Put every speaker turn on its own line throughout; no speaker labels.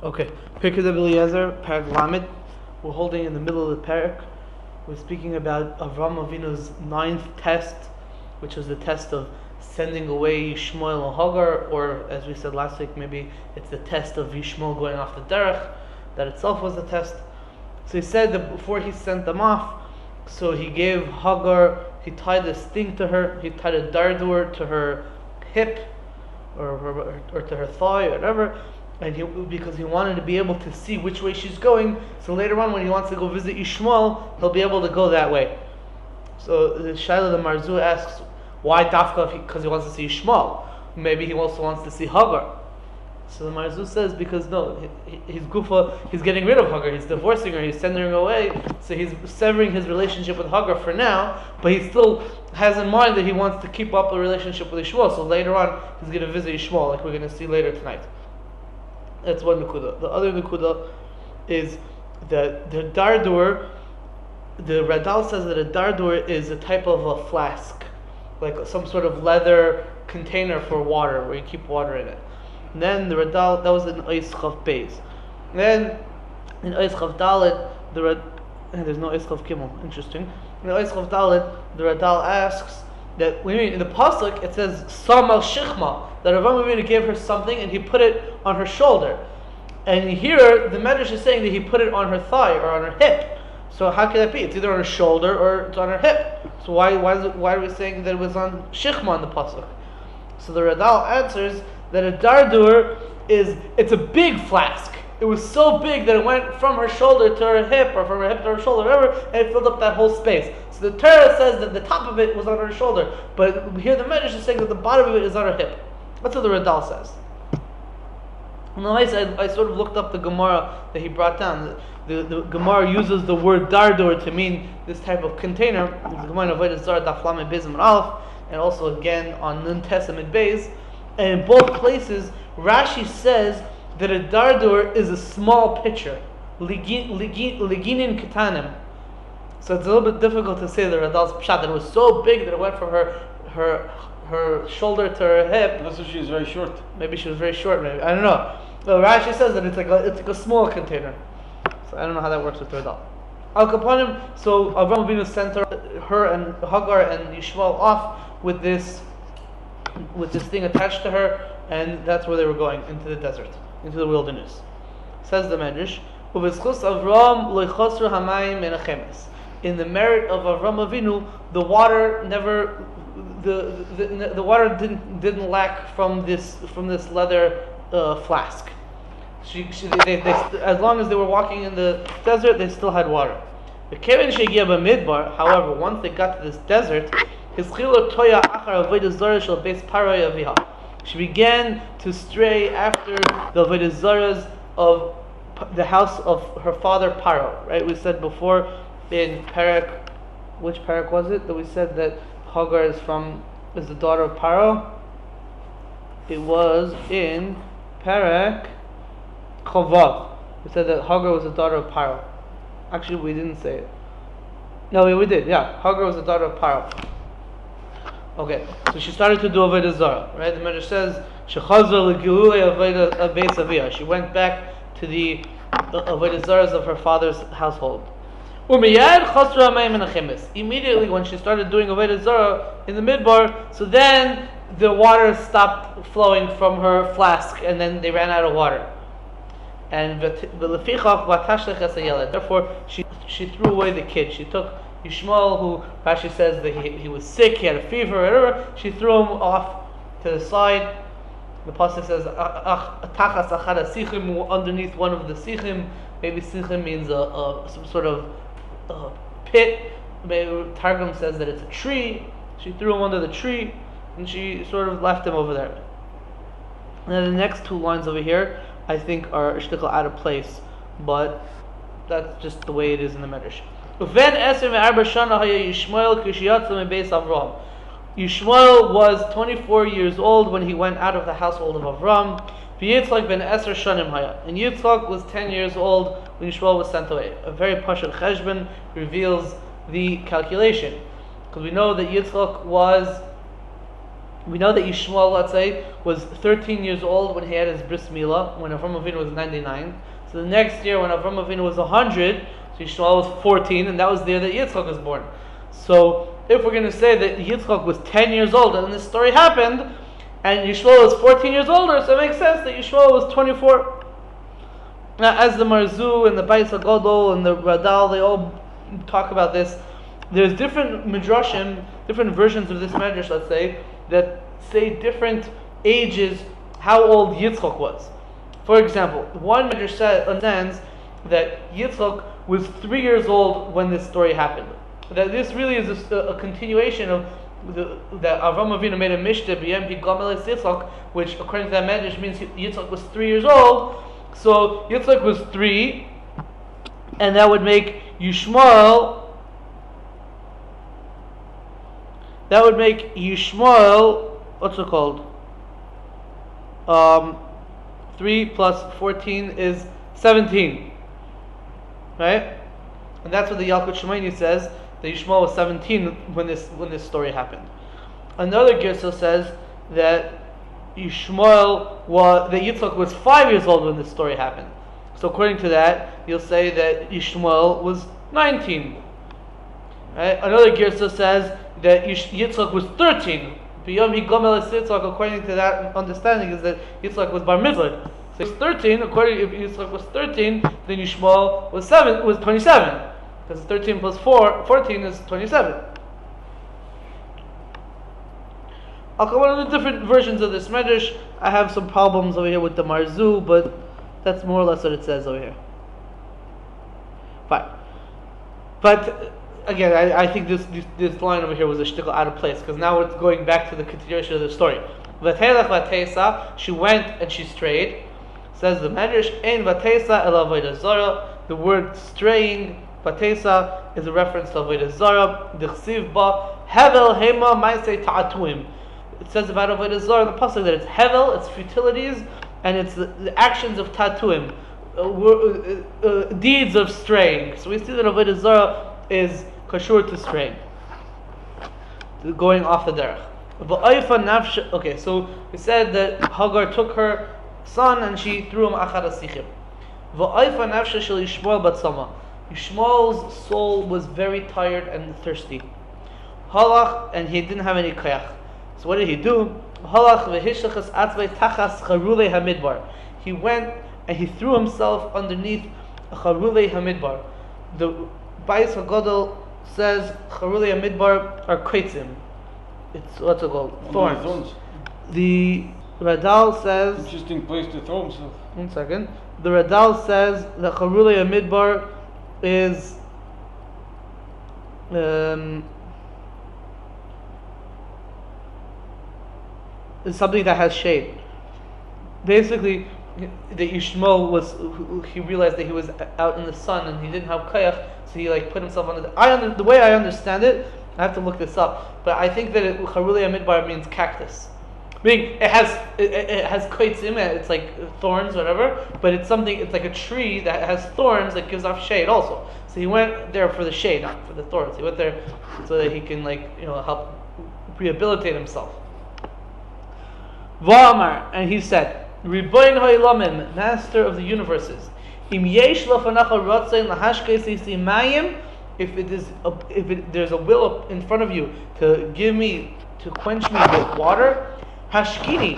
Okay, Pirkei of Eliezer, Parak Lamed. We're holding in the middle of the Parak. We're speaking about Avraham Avinu's 9th test, which was the test of sending away Ishmael and Hagar, or as we said last week, maybe it's the test of Ishmael going off the derech. That itself was the test. So he said that before he sent them off, so he gave Hagar, he tied this thing to her, he tied a dardur to her hip, or to her thigh, or whatever, and because he wanted to be able to see which way she's going, so later on when he wants to go visit Ishmael, he'll be able to go that way. So the Shaila the Marzu asks, why dafka? Because he wants to see Ishmael. Maybe he also wants to see Hagar. So the Marzu says, because no, he's gufa, he's getting rid of Hagar, he's divorcing her, he's sending her away, so he's severing his relationship with Hagar for now, but he still has in mind that he wants to keep up a relationship with Ishmael, so later on he's going to visit Ishmael, like we're going to see later tonight. That's one nukuda. The other nukuda is that the dardur, the Radal says that a dardur is a type of a flask, like some sort of leather container for water, where you keep water in it. And then the Radal, that was in Ois Chav Beis. Then in Ois Chav Dalet, there's no Ois Chav Gimel, interesting. In Ois Chav Dalet, the Radal asks that in the pasuk it says Sam al Shichma, that Avraham Avinu gave her something and he put it on her shoulder. And here the Medrash is saying that he put it on her thigh or on her hip. So how can that be? It's either on her shoulder or it's on her hip. So why are we saying that it was on Shichma in the pasuk? So the Radal answers that a dardur it's a big flask. It was so big that it went from her shoulder to her hip, or from her hip to her shoulder, whatever, and it filled up that whole space. So the Torah says that the top of it was on her shoulder, but here the Medrash is saying that the bottom of it is on her hip. That's what the Radal says. And I sort of looked up the Gemara that he brought down. The Gemara uses the word dardur to mean this type of container. The Gemara of Avodah Zarah Daf Lamed Beis Amud Aleph, and also again on Nun Tes Amud Beis. And in both places, Rashi says that a dardur is a small pitcher, liginin ketanim. So it's a little bit difficult to say the Radal's pshat, that it was so big that it went from her shoulder to her hip.
Also, she was very short.
Maybe she was very short. Maybe I don't know. But Rashi says that it's like a small container. So I don't know how that works with the Radal. Al Kapanim. So Avraham Avinu sent her and Hagar and Yishmael off with this thing attached to her, and that's where they were going, into the desert, into the wilderness. Says the Medrash, in the merit of Avraham Avinu, the water never, the water didn't lack from this leather flask. They, as long as they were walking in the desert, they still had water. However, once they got to this desert, she began to stray after the avodah zarahs of the house of her father Paro. Right? We said before in Parak, which Parak was it that we said that Hagar is the daughter of Paro? It was in Parak Chavav. We said that Hagar was the daughter of Paro. Actually, we didn't say it. No, we did. Yeah, Hagar was the daughter of Paro. Okay, so she started to do avodah zarah, right? The Medrash says she went back to the avodah zarahs of her father's household. Immediately when she started doing avodah zarah in the midbar, so then the water stopped flowing from her flask, and then they ran out of water. And therefore she threw away the kid. She took Ishmael, who Rashi says that he was sick, he had a fever, whatever. She threw him off to the side. The pasuk says underneath one of the sichim. Maybe sichim means some sort of pit. Maybe Targum says that it's a tree. She threw him under the tree, and she sort of left him over there. And then the next two lines over here, I think, are shtickle out of place, but that's just the way it is in the Medrash. Yishmael was 24 years old when he went out of the household of Avram. And Yitzchak was 10 years old when Yishmael was sent away. A very pashut cheshbon reveals the calculation, because we know that Yitzchak was We know that Yishmael, let's say, was 13 years old when he had his bris milah, when Avraham Avinu was 99. So the next year, when Avraham Avinu was 100, so Yishmael was 14, and that was the year that Yitzchak was born. So if we're going to say that Yitzchak was 10 years old and this story happened, and Yishmael was 14 years older, so it makes sense that Yishmael was 24. Now, as the Marzu and the Bais HaGadol and the Radal, they all talk about this. There's different midrashim, different versions of this midrash, let's say, that say different ages, how old Yitzchak was. For example, one midrash understands that Yitzchak was 3 years old when this story happened. That this really is a continuation of that Avraham Avinu made a mishta b'yem higamel Yitzchak, which according to that midrash means Yitzchak was 3 years old. So Yitzchak was 3, and that would make Yishmael. That would make Yishmael, what's it called? 3 plus 14 is 17. Right? And that's what the Yalkut Shemaini says, that Yishmael was 17 when this story happened. Another Girsa says that Yitzchak was 5 years old when this story happened. So according to that, you'll say that Yishmael was 19. Right? Another Girsa says that Yitzchak was 13. According to that understanding, is that Yitzchak was bar mitzvah. So he's 13. According, if Yitzchak was 13, then Yishmael was 27. Because 13 plus 14 is 27. One of the different versions of this medrash, I have some problems over here with the Marzu, but that's more or less what it says over here. Fine. But again, I think this line over here was a shtickle out of place, because now it's going back to the continuation of the story. She went and she strayed. Says the Medrash, Ein vatesa el avodah zara. The word straying, vatesa, is a reference to avodah zara. D'chsiv ba hevel hema ma'aseh ta'atuim. It says about avodah zara in the pasuk that it's hevel, it's futilities, and it's the actions of ta'atuim, deeds of straying. So we see that avodah zara is kashur to straying, going off the derech. Okay, so we said that Hagar took her son and she threw him achad asichim. V'ayfa nafsha shel Yishmael batzama. Yishmael's soul was very tired and thirsty. Halach, and he didn't have any kayach. So what did he do? Halach v'hishachas atzvei tachas charulei hamidbar. He went and he threw himself underneath charulei hamidbar. The Bais HaGadol says charulei hamidbar are kaitzim. It's what's it called? Thorns. The Radal says,
interesting place to throw himself.
One second. The Radal says that Charulei Midbar is something that has shade. Basically, the Ishmael he realized that he was out in the sun and he didn't have kayach, so he put himself under the way I understand it. I have to look this up, but I think that Charulei Midbar means cactus. Meaning it has koitzim, it's like thorns, whatever, but it's like a tree that has thorns that gives off shade also. So he went there for the shade, not for the thorns. He went there so that he can help rehabilitate himself. V'amar, and he said, Riboin ha'olamim, Master of the universes, im yesh lefanacha rotzein lahashkes mayim, if there's a will in front of you to to quench me with water, hashkini,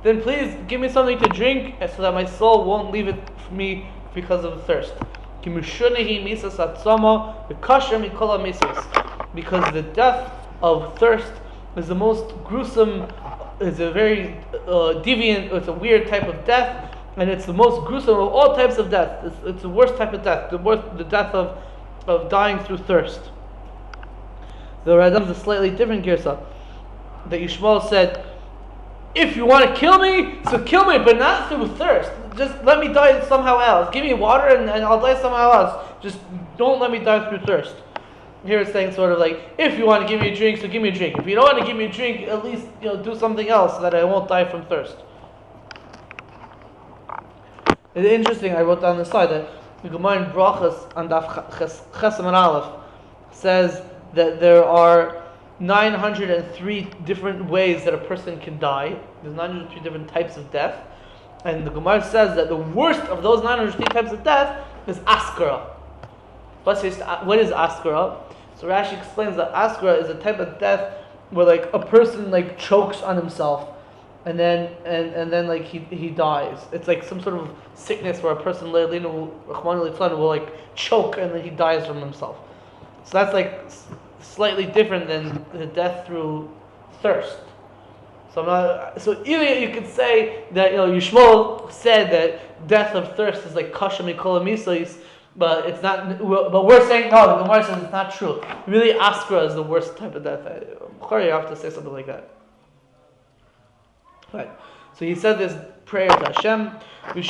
then please give me something to drink so that my soul won't leave it for me because of thirst. Because the death of thirst is the most gruesome, is a very deviant, it's a weird type of death, and it's the most gruesome of all types of death. It's the worst type of death, the death of dying through thirst. The Radam is a slightly different girsa. That Yishmael said, if you want to kill me, so kill me, but not through thirst. Just let me die somehow else. Give me water and I'll die somehow else. Just don't let me die through thirst. Here it's saying sort of if you want to give me a drink, so give me a drink. If you don't want to give me a drink, at least do something else so that I won't die from thirst. It's interesting, I wrote down the slide that the Gemara in Brachas on Daf Chesam and Aleph says that there are 903 different ways that a person can die. There's 903 different types of death. And the Gemara says that the worst of those 903 types of death is askara. What is askara? So Rashi explains that askara is a type of death where like a person like chokes on himself and then like he dies. It's like some sort of sickness where a person will like choke and then he dies from himself. So that's like slightly different than the death through thirst. So either you could say that Yishmael said that death of thirst is like kasha mikol misais, but it's not. But we're saying no. The Gemara says it's not true. Really, askara is the worst type of death. You have to say something like that. Right. So he said this prayer to Hashem. And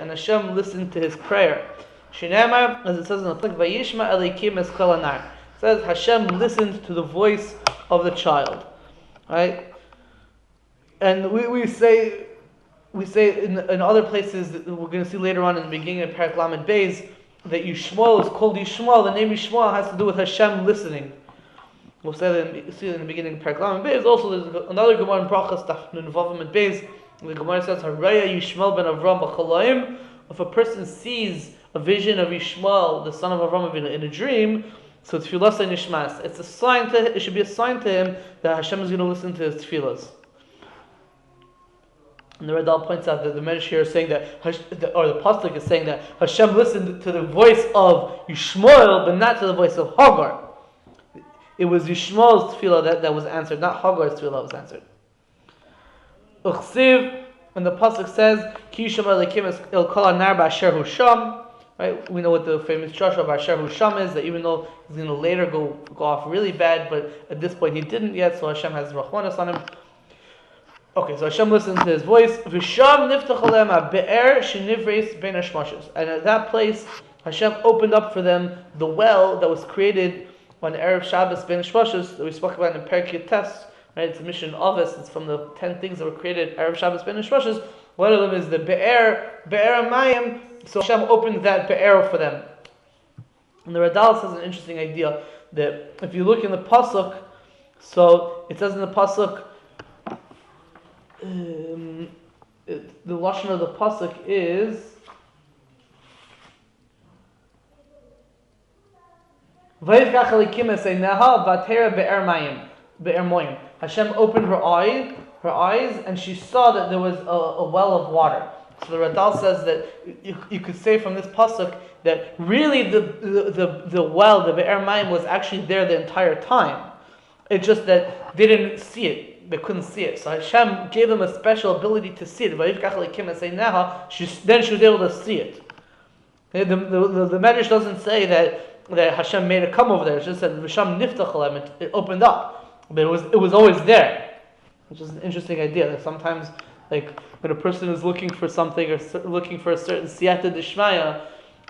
Hashem listened to his prayer. As it says in the Pirkei, it says Hashem listened to the voice of the child. Right? And we say in other places that we're going to see later on in the beginning of Perek Lamed Beis that Yishmael is called Yishmael. The name Yishmael has to do with Hashem listening. We'll see it in the beginning of Perek Lamed Beis. Also, there's another Gemara in Brachas Daf Nun Vav Amud Beis. The Gemara says Haraya Yishmael ben Avram b'chalayim. If a person sees a vision of Ishmael, the son of Avram in a dream, so tefillah and nishmas. It's a sign it should be a sign to him that Hashem is going to listen to his tefillahs. And the Radal points out that the Medrash here is saying that, or the pasuk is saying that Hashem listened to the voice of Yishmael, but not to the voice of Hagar. It was Yishmael's tefillah that was answered, not Hagar's tefillah that was answered. Uchsiv, when the pasuk says, Ki Yishmael Elokim el kol anar b'asher hu sham. Right? We know what the famous Joshua of Asher Husham is, that even though he's going to later go off really bad, but at this point he didn't yet, so Hashem has Rahmanas on him. Okay, so Hashem listens to his voice. V'sham niftach alem ha'be'er shenivreis bein hashmashos. And at that place, Hashem opened up for them the well that was created on Erev Shabbos bein hashmashos, that we spoke about in Pirkei test. Right? It's a mission of us. It's from the 10 things that were created Erev Shabbos bein hashmashos. One of them is the be'er mayim. So Hashem opened that be'er for them. And the Radal says an interesting idea that if you look in the pasuk, so it says in the pasuk, the lashon of the pasuk is Vayivkach Elikim eseineha vatera be'er moyim. Hashem opened her eyes, and she saw that there was a well of water. So the Radal says that you could say from this pasuk that really the well, the Be'er Mayim, was actually there the entire time. It's just that they didn't see it. They couldn't see it. So Hashem gave them a special ability to see it. Then she was able to see it. The Medrash doesn't say that Hashem made it come over there. It just said V'sham niftach alem, it opened up. But it was always there. Which is an interesting idea. That sometimes, like when a person is looking for something or looking for a certain siyata d'shmaya,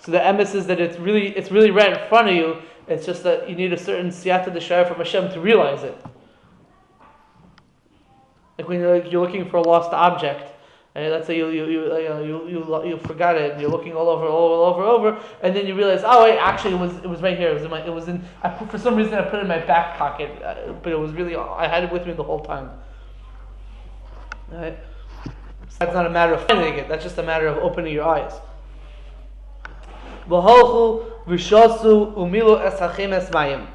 so the emes is that it's really right in front of you. It's just that you need a certain siyata d'shmaya from Hashem to realize it. Like when you're looking for a lost object, and let's say you forgot it, and you're looking all over, and then you realize, oh wait, actually it was right here. For some reason I put it in my back pocket, but it was really, I had it with me the whole time. Right? So that's not a matter of finding it. That's just a matter of opening your eyes.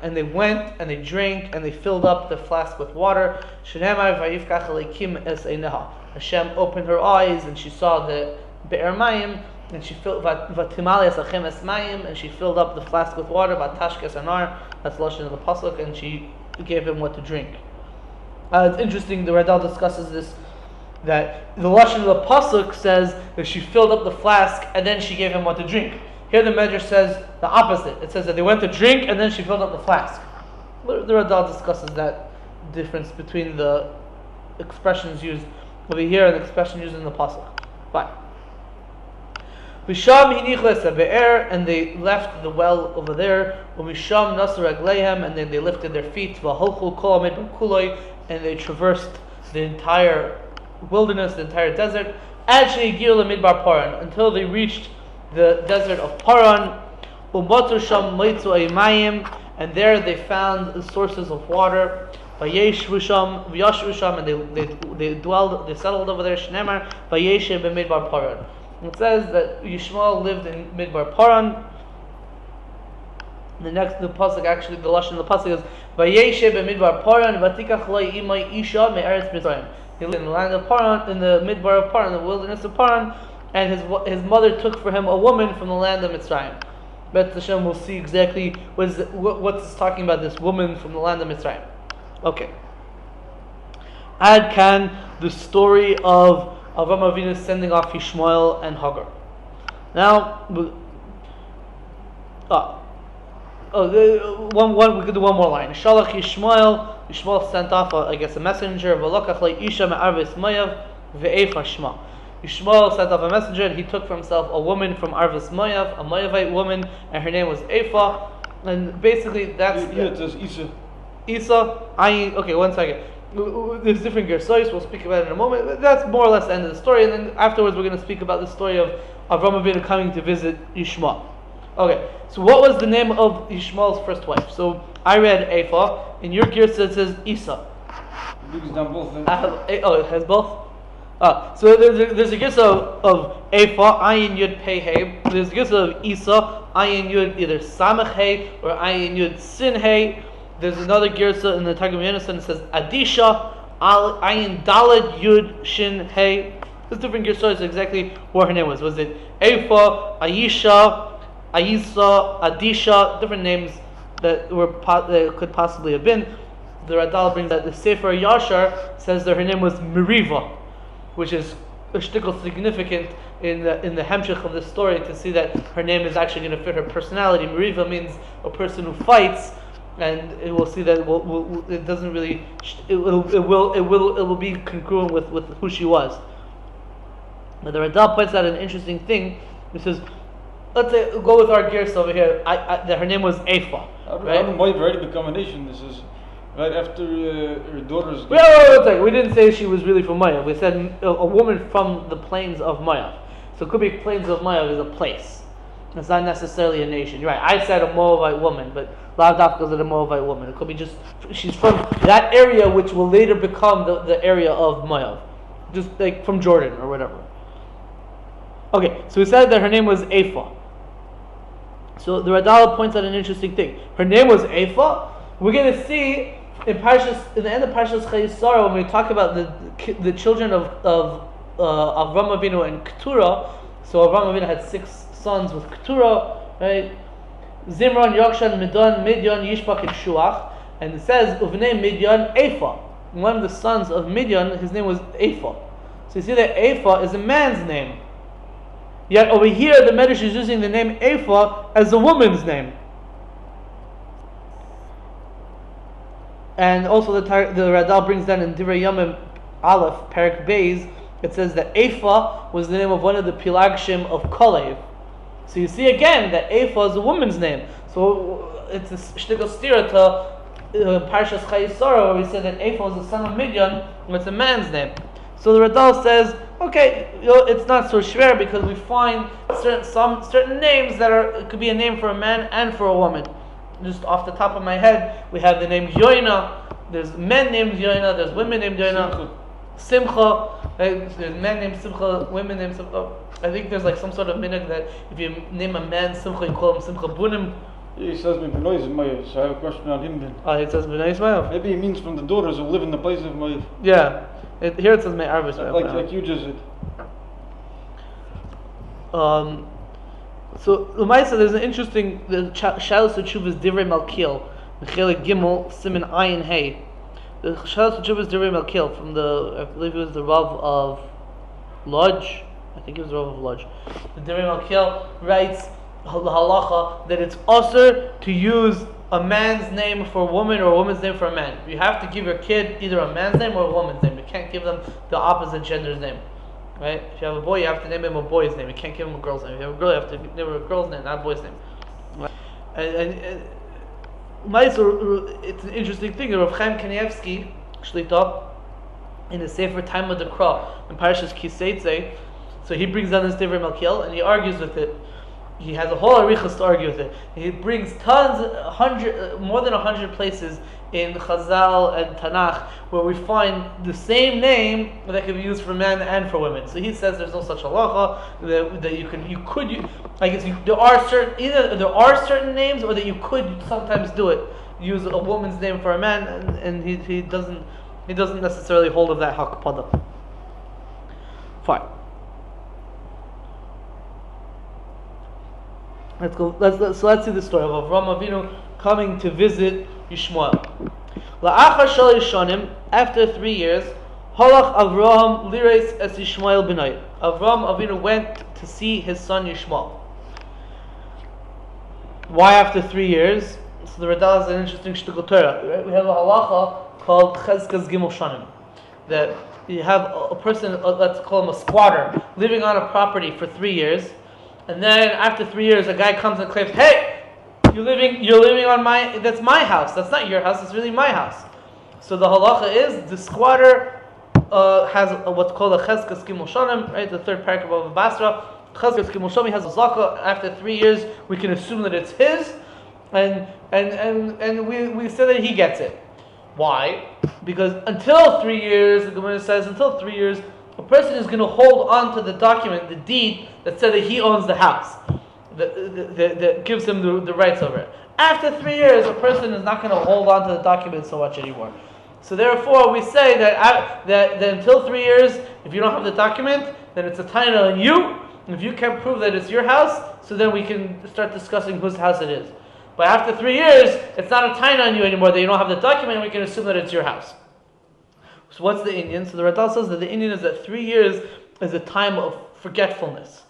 And they went and they drank and they filled up the flask with water. Hashem opened her eyes and she saw the be'er mayim, and she filled and she filled up the flask with water. That's the lashon of the pasuk, and she gave him what to drink. It's interesting. The Radal discusses this, that the lashon of the pasuk says that she filled up the flask and then she gave him what to drink. Here the Medrash says the opposite. It says that they went to drink and then she filled up the flask. The Radal discusses that difference between the expressions used over here and the expression used in the pasuk. Fine. And they left the well over there. And then they lifted their feet. And they traversed the entire wilderness, the entire desert, until they reached the desert of Paran. and there they found the sources of water. Vayeshvu sham, v'yashvu sham, and they settled over there. Shneimar vayeshev b'midbar Paran. It says that Yishmael lived in Midbar Paran. The pasuk, actually, the lashon of the pasuk is vayeshev b'midbar Paran v'tikach lo imay Isha me'eretz Mitzrayim. He lived in the land of Paran, in the midbar of Paran, the wilderness of Paran, and his mother took for him a woman from the land of Mitzrayim. Bet Hashem, we'll see exactly what's talking about, this woman from the land of Mitzrayim. Okay. Ad Kan, the story of Avraham Avinu sending off Ishmael and Hagar. Now, we could do one more line. Shalach Ishmael sent off, a messenger. V'lokach le'Isha ve'Eifah shma. Ishmael sent off a messenger, and he took for himself a woman from Arvis Moav, a Moabite woman, and her name was Eifah. And basically, that's
it says Issa.
Issa. Okay, one second. There's different gersois. We'll speak about it in a moment. But that's more or less the end of the story. And then afterwards, we're going to speak about the story of Avraham Avinu coming to visit Ishmael. Okay, so what was the name of Ishmael's first wife? So I read Eifah. In your gersa it says Issa.
It's done both.
It has both. So there's a gersa of Eifah, Ayin Yud Pei Hey. There's a gersa of Issa, Ayin Yud either Samach Hey or Ayin Yud Sin Hey. There's another gersa in the Targum Yonasan that says Adisha, Ayin Dalad Yud Shin Hey. There's different gersas exactly what her name was. Was it Eifah, Aisha, Aisa, Adisha? Different names that could possibly have been. The Radal brings that the Sefer Yashar says that her name was Meriva, which is a shtickle significant in the hemshech of this story, to see that her name is actually going to fit her personality. Meriva means a person who fights, and it will see that it doesn't really. It will be congruent with who she was. But the Radal points out an interesting thing. He says, let's say go with our gears over here. That her name was Eifah. Right?
Might already become a nation. This is right after her daughter's.
Wait, we didn't say she was really from Moab. We said a woman from the plains of Moab. So it could be plains of Moab is a place. It's not necessarily a nation. You're right. I said a Moabite woman, but Lav Dafka is a Moabite woman. It could be just she's from that area, which will later become the area of Moab, just like from Jordan or whatever. Okay, so we said that her name was Eifah. So the Radal points out an interesting thing. Her name was Eifah. We're going to see in the end of Parshas Chayisara, when we talk about the children of Avraham Avinu and Keturah. So Avraham Avinu had 6 sons with Keturah, right? Zimron, Yokshan, Midyan, Yishbak, and Shuach. And it says Uvnei Midyan Eifah. One of the sons of Midyan, his name was Eifah. So you see that Eifah is a man's name. Yet over here, the Medrash is using the name Eifah as a woman's name. And also the Radal brings down in Divrei Yomim Aleph, Parak Beis, it says that Eifah was the name of one of the Pilagshim of Kolev. So you see again that Eifah is a woman's name. So it's a shtickle stira to Parshas Chayisara, where we said that Eifah was the son of Midyan, and it's a man's name. So the Radal says, okay, it's not so schwer, because we find certain names that it could be a name for a man and for a woman. Just off the top of my head, we have the name Yoina. There's men named Yoina. There's women named Yoina. Simcha. Right? There's men named Simcha. Women named Simcha. I think there's like some sort of minhag that if you name a man Simcha, you call him Simcha Bunim.
He says B'nai Ismael, so I have a question on him then.
It says B'nai Ismael.
Maybe he means from the daughters who live in the place of my.
Yeah. Here it says Me'ar Ismael.
Like you just said.
So Umaysa, there's an interesting Shalos Teshuvas Divrei Malkiel, Mechelik Gimel Siman Ayin Hey. The Shalos Teshuvas Divrei Malkiel from I believe it was the Rav of Lodge. I think it was the Rav of Lodge. The Divrei Malkiel writes the halacha that it's usher to use a man's name for a woman or a woman's name for a man. You have to give your kid either a man's name or a woman's name. You can't give them the opposite gender's name. Right? If you have a boy, you have to name him a boy's name. You can't give him a girl's name. If you have a girl, you have to name her a girl's name, not a boy's name. And it's an interesting thing. Rav Chaim Kanievsky, Shlita, in the Sefer Time of the Kra, in Parashas Kiseitze, so he brings down this Divrei Malkiel and he argues with it. he has a whole arichas to argue with it. He brings more than 100 places in Chazal and Tanakh where we find the same name that can be used for men and for women. So he says there's no such halacha that you could. I guess there are certain names, or that you could sometimes do it. Use a woman's name for a man, and he doesn't necessarily hold of that hakpada. Fine. Let's go. Let's see the story of Avraham Avinu coming to visit Yishmael. La'achar shalish shanim, after 3 years, halach Avraham lireis es Yishmael b'nai. Avraham Avinu went to see his son Yishmael. Why after 3 years? So the Radal has an interesting shtickle Torah. Right? We have a halacha called chezkas gimel shanim, that you have a person, let's call him a squatter, living on a property for 3 years, and then after 3 years, a guy comes and claims, "Hey, you're living on that's my house. That's not your house. It's really my house." So the halacha is the squatter has what's called a chezkas gimel shanim, right? The third paragraph of Basra. Chezkas gimel shanim has a zakah. After 3 years, we can assume that it's his, and we say that he gets it. Why? Because until 3 years, the Gemara says, until 3 years, a person is going to hold on to the document, the deed that said that he owns the house, that gives him the rights over it. After 3 years, a person is not going to hold on to the document so much anymore. So therefore, we say that until 3 years, if you don't have the document, then it's a taina on you. If you can't prove that it's your house, so then we can start discussing whose house it is. But after 3 years, it's not a taina on you anymore that you don't have the document, and we can assume that it's your house. So what's the Indian? So the Radal says that the Indian is that 3 years is a time of forgetfulness.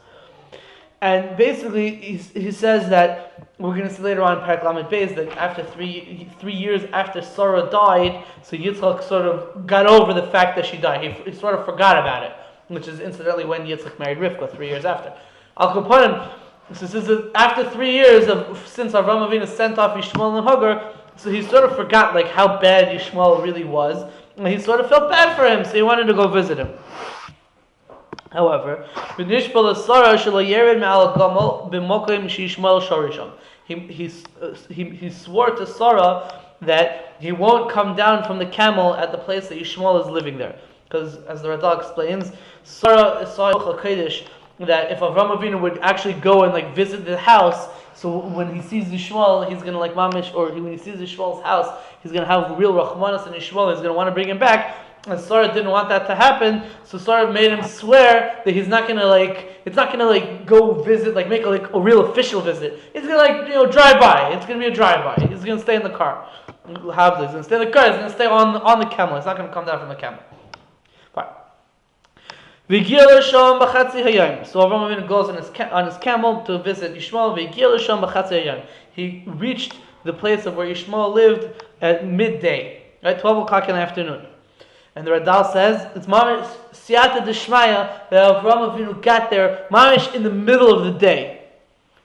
And basically, he says that, we're going to see later on in Perek Lamed Beis, that after 3 years after Sarah died, so Yitzchak sort of got over the fact that she died. He sort of forgot about it, which is incidentally when Yitzchak married Rivka 3 years after. Al Kaponim, so this is after 3 years since Avraham Avinu sent off Ishmael and Hagar, so he sort of forgot like how bad Ishmael really was, and he sort of felt bad for him, so he wanted to go visit him. However, he swore to Sarah that he won't come down from the camel at the place that Ishmael is living there, because as the Radal explains, Sarah saw in Kodesh that if Avraham Avinu would actually go and like visit the house, so when he sees Ishmael, he's gonna like mamish, or when he sees Ishmael's house, he's gonna have real rachmanas, and Ishmael is gonna want to bring him back. And Sarah didn't want that to happen, so Sarah made him swear that he's not gonna go visit, like make a real official visit. He's gonna drive by. It's gonna be a drive-by. He's gonna stay in the car. He's gonna stay in the car. He's gonna stay on the camel. He's not gonna come down from the camel. Fine. So Avraham Avinu goes on his camel to visit Ishmael. He reached the place of where Ishmael lived at midday, at 12 o'clock in the afternoon. And the Radal says it's mamish siyata d'shmaya that Avraham Avinu got there mamish in the middle of the day.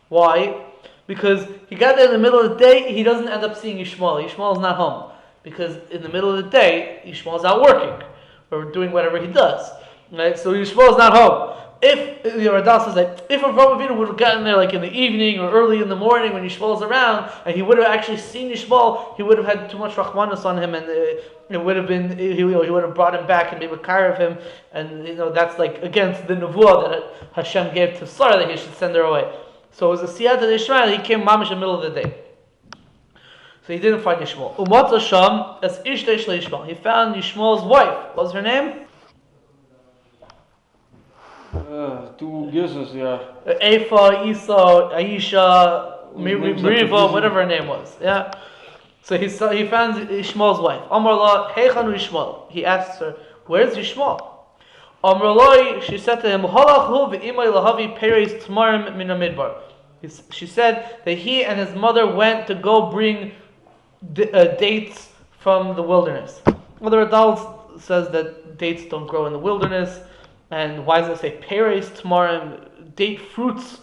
Why? Because he got there in the middle of the day. He doesn't end up seeing Ishmael. Ishmael's not home because in the middle of the day Ishmael's out working or doing whatever he does. Right? So Ishmael's not home. If the Radal says that if Avraham Avinu would have gotten there like in the evening or early in the morning when Yishmael's around, and he would have actually seen Yishmael, he would have had too much rachmanis on him, and it would have been he would have brought him back and made a kar of him, and that's like against the nevuah that Hashem gave to Sarah that he should send her away. So it was a siyata d'Ishmael. He came mamish in the middle of the day, so he didn't find Yishmael. Umat Hashem as ishtei shel Yishmael. He found Yishmael's wife. What was her name?
Two guesses, yeah.
Eifah, Issa, Aisha, Miriva, whatever her name was. Yeah. So he found Ishmael's wife. Amar la, heichanu Ishmael. He asks her, "Where's Ishmael?" Amar la, she said to him, "Halachu v'imay lahavi peres tmarim min hamidbar." She said that he and his mother went to go bring dates from the wilderness. Well, the Radal says that dates don't grow in the wilderness. And why does it say peres tmarim, date fruits?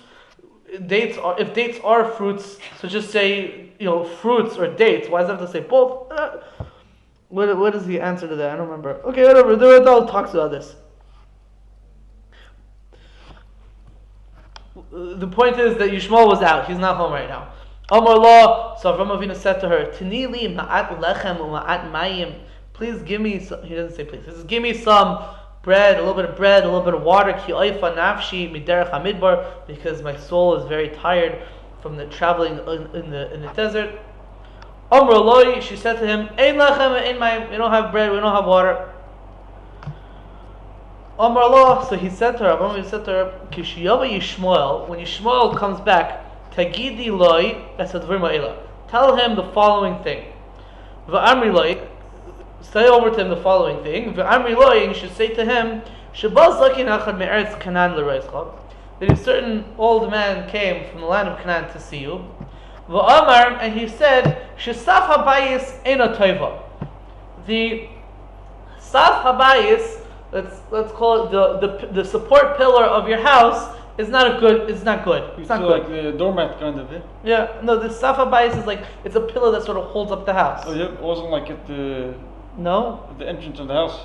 If dates are fruits, so just say fruits or dates. Why does it have to say both? What is the answer to that? I don't remember. Okay, whatever. The Radal talks about this. the point is that Yishmael was out. He's not home right now. Amar Allah, so Avraham Avinu said to her, Tinili ma'at lechem u'ma'at mayim. Please give me some, he doesn't say please, he says, give me some bread, a little bit of bread, a little bit of water, ki Eifah nafshi miderech hamidbar, because my soul is very tired from the traveling in the desert. Amar Allah, she said to him, Ein lechem ein mayim, we don't have bread, we don't have water. Amar Allah, so he said to her, Avraham said to her, Kishiyava Yishmael, when Yishmael comes back, Tagidi loy, tell him the following thing. V'amri loy, say over to him the following thing. V'amri loy, and you should say to him, that a certain old man came from the land of Canaan to see you. V'amar, and he said, Shesaf habayis ena toiva. The saf habayis, let's call it the support pillar of your house, it's not good. It's not good.
It's not good. Like the doormat kind of, yeah?
Yeah, no, the safa bayis is like, it's a pillar that sort of holds up the house.
Oh, yeah, it wasn't like at the...
No?
At the entrance of the house.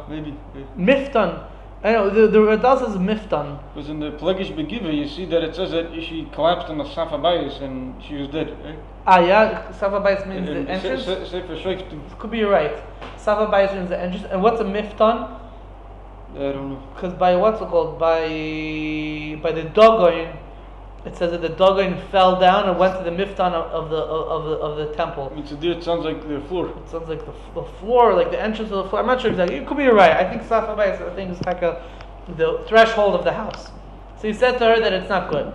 Maybe.
Miftan. I know, the Radal says miftan.
Because in the Pilegesh Begiva, you see that it says that she collapsed on the safa bayis and she was dead, right?
Yeah, safa bayis means the entrance?
Say for sure.
Could be right. Safa bayis means the entrance. And what's a miftan?
I don't know.
Because by what's it called? By the Dagon, it says that the Dagon fell down and went to the miftan of the temple.
I mean, it sounds like the floor.
It sounds like the floor, like the entrance of the floor. I'm not sure exactly. You could be right. I think Safa Bayis, I think it's like the threshold of the house. So he said to her that it's not good.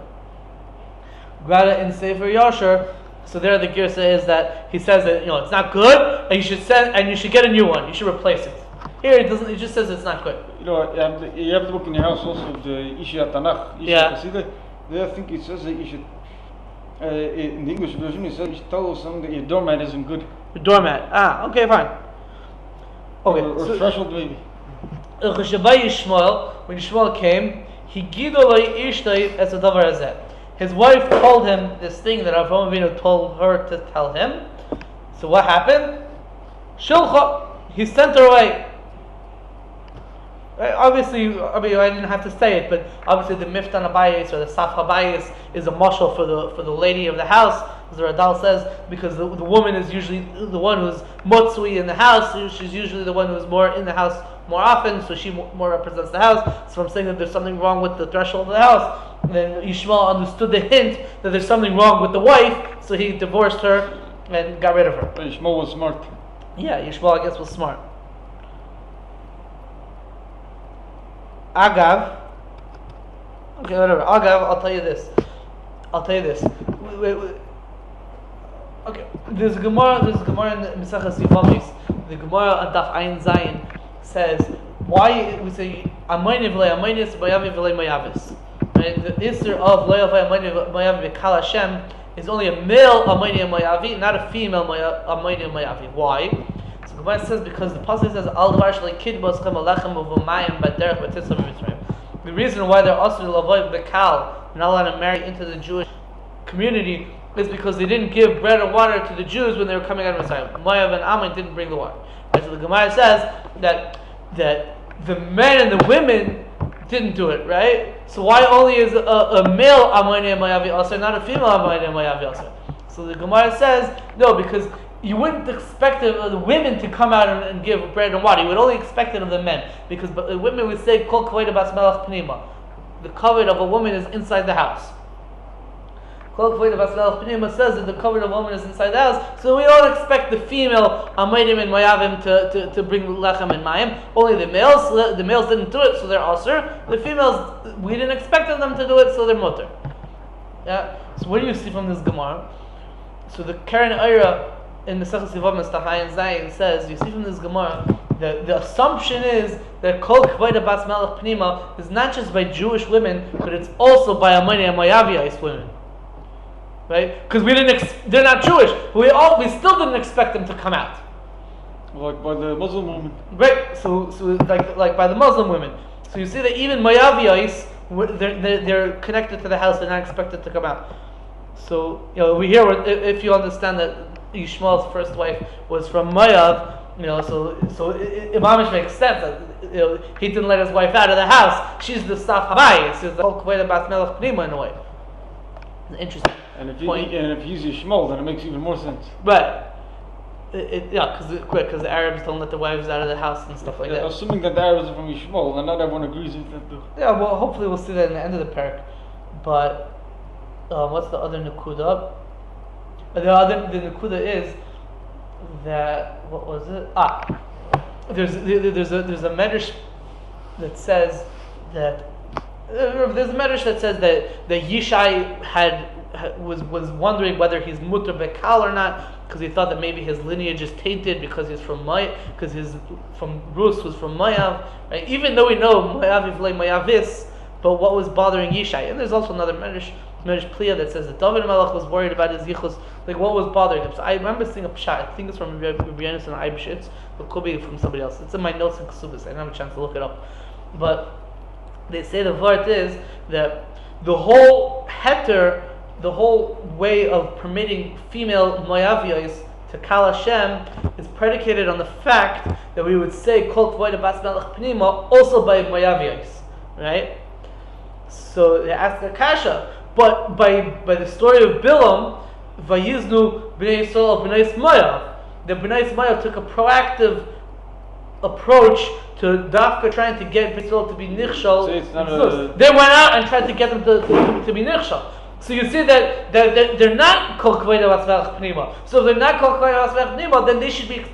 Grada in Sefer Yasher. So there the Girsa is that he says that it's not good, and you should get a new one. You should replace it. Here it doesn't. It just says it's not good.
You have to look in your house also of the Isha Tanakh.
Yeah.
There I think it says that you should. In the English version, it says you should tell someone that your doormat isn't good.
The doormat. Okay, fine. Okay.
Or threshold maybe.
When Yishmael came, he gidolay ishtay as a davar hazeh. His wife told him this thing that Avraham Avinu told her to tell him. So what happened? Shilcha. He sent her away. Obviously, I didn't have to say it, but obviously the miftan habayis or the saf habayis is a mashal for the lady of the house, as the Radal says, because the woman is usually the one who's motzui in the house. She's usually the one who's more in the house more often, so she more represents the house. So I'm saying that there's something wrong with the threshold of the house. And then Ishmael understood the hint that there's something wrong with the wife, so he divorced her and got rid of her.
But Ishmael was smart.
Yeah, Ishmael I guess was smart. Agav. Okay, whatever. Agav, I'll tell you this. Wait. Okay, there's a Gemara in the Mesechus Yivamis. The Gemara on Daf Ayin Zayin says, why we say Amayne v'lei Amaynis, Mayavi v'lei Mayavis. Right? The Isser of Loyavai Amayne Mayavi v'Kal Hashem is only a male Amayne Mayavi, not a female Amayne Mayavi. Why? So Gemara says because the pasuk says Al Davar Shalei Kidbos Chem Alechem Uvumayim Baderech V'Titzam Mitzrayim. The reason why they're also Lavoy B'Kal, not allowed to marry into the Jewish community, is because they didn't give bread and water to the Jews when they were coming out of Messiah. Moab and Ammon didn't bring the water. Right? So the Gemara says that the men and the women didn't do it, right? So why only is a male Ammoni and Moabi also, not a female Ammoni and Moabi also? So the Gemara says, no, because you wouldn't expect the women to come out and give bread and water. You would only expect it of the men. Because the women would say, Kol kavod bas melech pnima. The kavod of a woman is inside the house. Kol kavod bas melech pnima says that the kavod of a woman is inside the house. So we don't expect the female Amayim and Moavim to bring lechem and mayim. Only the males. The males didn't do it, so they're asur. The females, we didn't expect them to do it, so they're mutter. Yeah. So what do you see from this Gemara? So the Karen Eira in the Mesechus Yevamos Tachayin Zayin says, you see from this Gemara, the assumption is that Kol Kavod Bas Melech Pnima is not just by Jewish women, but it's also by Ammoni and Moabite women, right? Because they're not Jewish. We still didn't expect them to come out,
like by the Muslim women,
right? So like by the Muslim women. So you see that even Moabites, they're connected to the house; they're not expected to come out. So we hear if you understand that Ishmael's first wife was from Moab, so it mamish makes sense. he didn't let his wife out of the house. She's the staff habayis. She's the whole kveda bas melech pnima in a way. Interesting.
And if
point.
if he's Ishmael, then it makes even more sense.
Right. Because the Arabs don't let their wives out of the house and stuff like that.
Assuming that the Arabs are from Ishmael, and not everyone agrees with that too.
Yeah, well, hopefully we'll see that in the end of the parak. But what's the other nakuda? The nakuda is that, what was it? There's a medrash that says that Yishai was wondering whether he's mutter bekal or not, because he thought that maybe his lineage is tainted because he's from because his from Rus was from Moav, right? Even though we know Moav like Moavis, but what was bothering Yishai? And there's also another medrash Pliya that says that David Melech was worried about his yichus, like what was bothering him. So I remember seeing a pshat. I think it's from Rabbi Yonis and Eibshitz, but it could be from somebody else. It's in my notes in Kesubis. I didn't have a chance to look it up, but they say the vart is that the whole heter, the whole way of permitting female moaviyos to kal Hashem is predicated on the fact that we would say kol kvoida bas melech pnima also by moaviyos, right? So they ask the kasha, but by the story of Bilam, vayiznu bnei Yisrael bnei Moav, the bnei Moav took a proactive approach to dafka trying to get Israel to be nichshal. They went out and tried to get them to be nichshal. So you see that they're not kol kveda vasvelch pnima. So if they're not kol kveda vasvelch pnima, then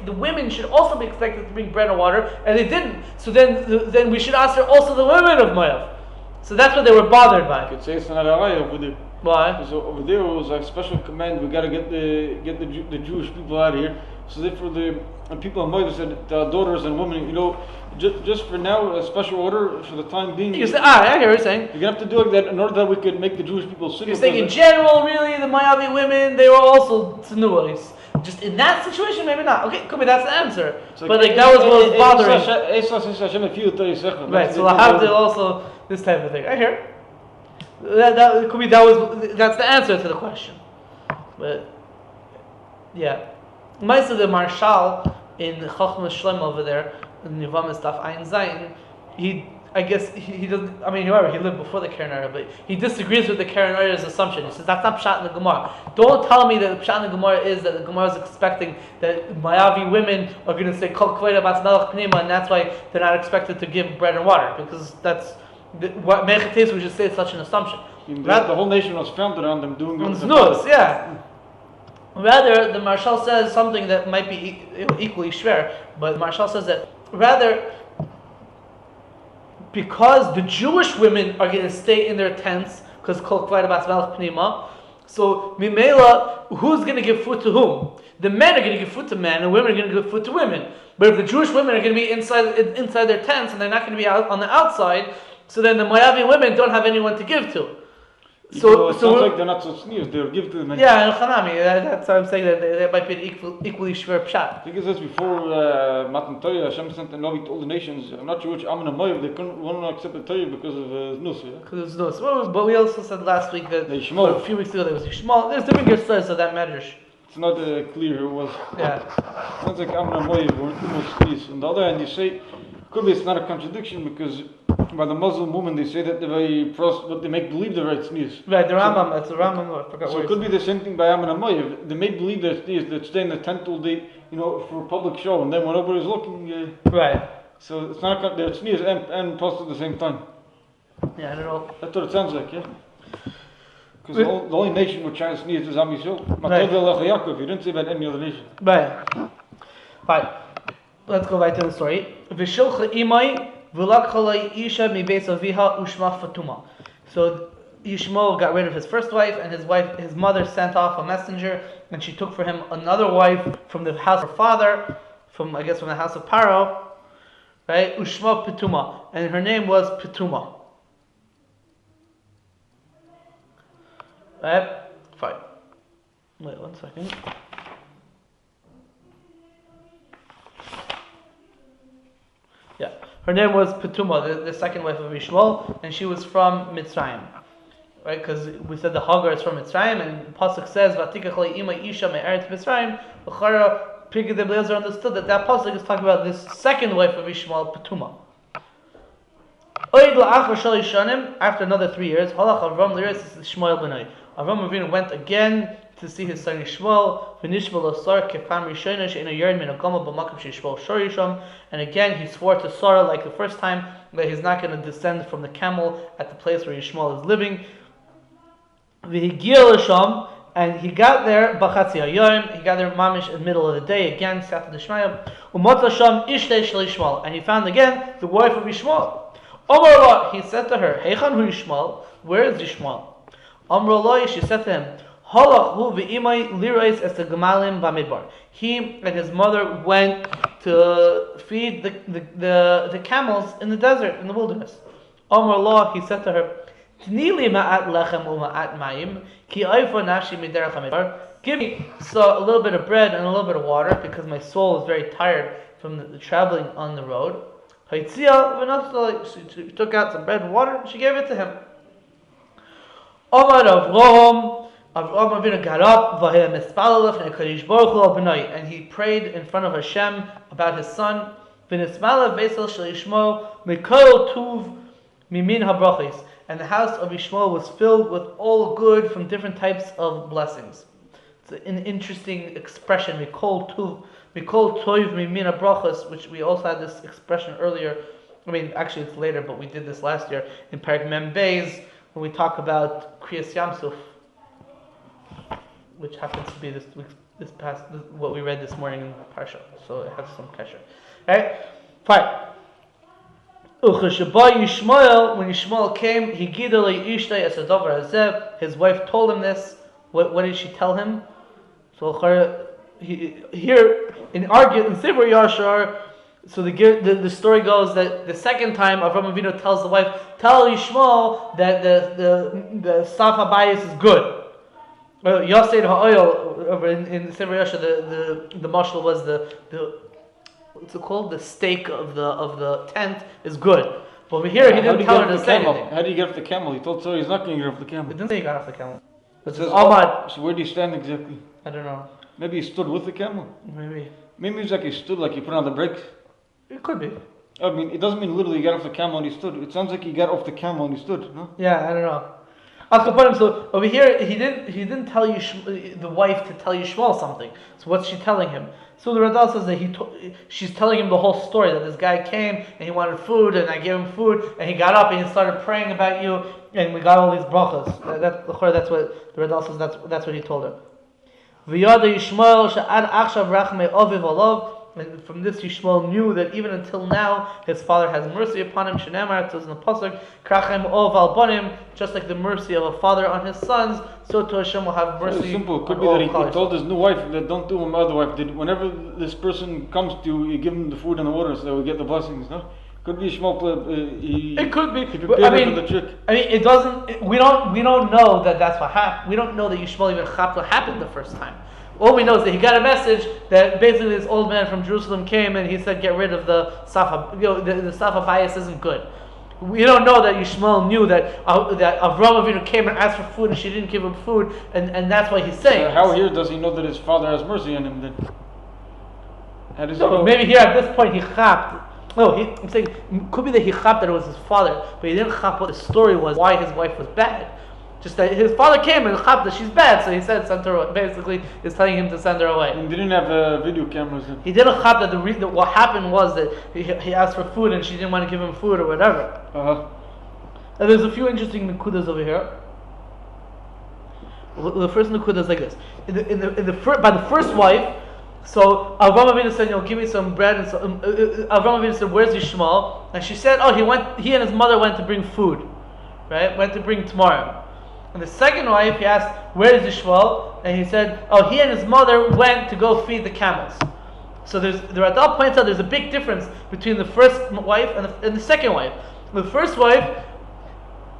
the women should also be expected to bring bread and water, and they didn't. So then we should ask also the women of Moav. So that's what they were bothered by.
You could say it's not a raya over there.
Why?
So over there it was a special command. We got to get the Jewish people out of here. So therefore the people in Moav said daughters and women, just for now, a special order for the time being.
You say, I hear what you're saying.
You're gonna have to do like that in order that we could make the Jewish people sit.
You're saying in general, really, the Moavi women, they were also tzenuos. Just in that situation, maybe not. Okay, could be that's the answer. But like that was what was bothering. Right. So Lahavdil also this type of thing. I hear. That could be that's the answer to the question. But yeah, most of the Marshal in Chachma Shlem over there. Nivam Staf Ein Zayin, I guess he doesn't. I mean, however, he lived before the Keren Orah, but he disagrees with the Keren Orah's assumption. He says that's not pshat in the Gemara. Don't tell me that the pshat in the Gemara is that the Gemara is expecting that Moavi women are going to say kol kveda bas melech pnima, and that's why they're not expected to give bread and water, because that's what mechates we should say is such an assumption.
The whole nation was founded on them doing
it. Yeah. Rather, the Marshal says something that might be equally shver, but the Marshal says that rather, because the Jewish women are going to stay in their tents, because kol kveda bas melech pnima, so mimela, who's going to give food to whom? The men are going to give food to men, and women are going to give food to women. But if the Jewish women are going to be inside their tents, and they're not going to be out on the outside, so then the Moavi women don't have anyone to give to.
So it sounds like they're not so sneers, they'll give to the men.
Yeah, and Chanami, that's why I'm saying that might be an equally shver pshat.
I think it says before Matan Torah, Hashem sent a Navi to all the nations. I'm not sure which Amon and Moav, they wouldn't accept the Torah because of Znus.
Because of Znus. Well, but we also said last week that, a few weeks ago, there was Ishmael. There's different stories of that matters.
It's not clear who it was.
Yeah.
Sounds like Amon and Moav were almost sneers. On the other hand, you say, could be it's not a contradiction because by the Muslim woman they say that they're very but they make believe they're right sneers.
Right, the Rambam, it's the Rambam, I forgot.
So it could be the same thing by Ammon and Moav. They make believe they're sneers, they stay in the tent all day, for a public show, and then when nobody's looking,
right.
So it's not they're sneers and post at the same time.
Yeah, I don't know.
That's what it sounds like, yeah. Because the only nation which tries sneers is Am Yisrael.
Right.
Yaakov. You didn't say about any other nation.
Right. Fine. Let's go back to the story. V'shilcha imai v'lakchalai Isha mi beis aviha ushma Fatumah. So Ishmael got rid of his first wife, and his mother sent off a messenger, and she took for him another wife from the house of her father, from the house of Paro, right? Ushma Fatumah, and her name was Fatumah. Right? Fine. Wait 1 second. Yeah, her name was Fatumah, the second wife of Ishmael, and she was from Mitzrayim, right? Because we said the Hagar is from Mitzrayim, and the pasuk says, "Vatikach ima Isha me'eretz Mitzrayim." Pirkei Eliezer understood that pasuk is talking about this second wife of Ishmael, Fatumah, After another 3 years, Avram Avinu went again to see his son Ishmael. And again he swore to Sarah like the first time that he's not going to descend from the camel at the place where Ishmael is living. And he got there, he got there mamish in the middle of the day, again, Sata Ishmael. And he found again the wife of Ishmael. He said to her, Heichan hu Ishmael, where is Ishmael? She said to him, he and his mother went to feed the camels in the desert, in the wilderness. He said to her, give me a little bit of bread and a little bit of water, because my soul is very tired from the traveling on the road. She took out some bread and water and she gave it to him. Avram Avinu got up and he prayed in front of Hashem about his son. And the house of Ishmael was filled with all good from different types of blessings. It's an interesting expression. Mikol toiv mimina brachos, which we also had this expression earlier. I mean, actually it's later, but we did this last year in Pirkei Mem Beis when we talk about Kriyas Yamsuf, which happens to be what we read this morning in Parsha. So it has some kesher. Alright? Fine. When Ishmael came, his wife told him this. What did she tell him? So here in Sefer Yashar, so the story goes that the second time Avram Avinu tells the wife, tell Ishmael that the Saf Habayis is good. Yosei ha'oil in Sefer Yashar, the mashal was the what's it called? The stake of the tent is good. But over here, he didn't tell her to say anything.
How did he get off the camel? He told Sarah he's not going to get off the camel.
It didn't say he got off the camel.
It says, so where did he stand exactly?
I don't know.
Maybe he stood with the camel?
Maybe
it's like he stood, like he put on the brakes.
It could be.
I mean, it doesn't mean literally he got off the camel and he stood. It sounds like he got off the camel and he stood, no?
Yeah, I don't know. So over here, he didn't tell the wife to tell Yishmael something. So what's she telling him? So the Radal says that she's telling him the whole story, that this guy came and he wanted food and I gave him food and he got up and he started praying about you and we got all these brachas. That's what the Radal says. That's what he told her. And from this, Yishmael knew that even until now, his father has mercy upon him. Shenamar, it says in the pasuk, "Krachem ov al banim," just like the mercy of a father on his sons, so to Hashem will have mercy.
It's simple. It could be that he told his new wife that don't do what my other wife did. Whenever this person comes to you, give him the food and the water so that we get the blessings. No, could be Yishmael.
It could be.
He prepared for the trick.
I mean, it doesn't. We don't know that that's what happened. We don't know that Yishmael even chapped what happened the first time. All we know is that he got a message that basically this old man from Jerusalem came and he said, get rid of the Safa. The Safa bias isn't good. We don't know that Yishmael knew that Avram Avinu came and asked for food and she didn't give him food, and that's why he's saying.
How here does he know that his father has mercy on him then? How does he know?
Maybe here at this point he chapped. No, I'm saying it could be that he chapped that it was his father, but he didn't chap what the story was, why his wife was bad. Just that his father came and chapped that she's bad, so he said send her away. Basically, is telling him to send her away.
And didn't have video cameras then?
He didn't chap that what happened was that he asked for food and she didn't want to give him food or whatever. And there's a few interesting nekudas over here. The first nekuda is like this: by the first wife. So Avram Avinu said, give me some bread. And Avram Avinu said, where's Ishmael? And she said, he and his mother went to bring food, right? Went to bring tomorrow. And the second wife, he asked, where is Ishmael? And he said, he and his mother went to go feed the camels. So the Radal points out there's a big difference between the first wife and the second wife. The first wife,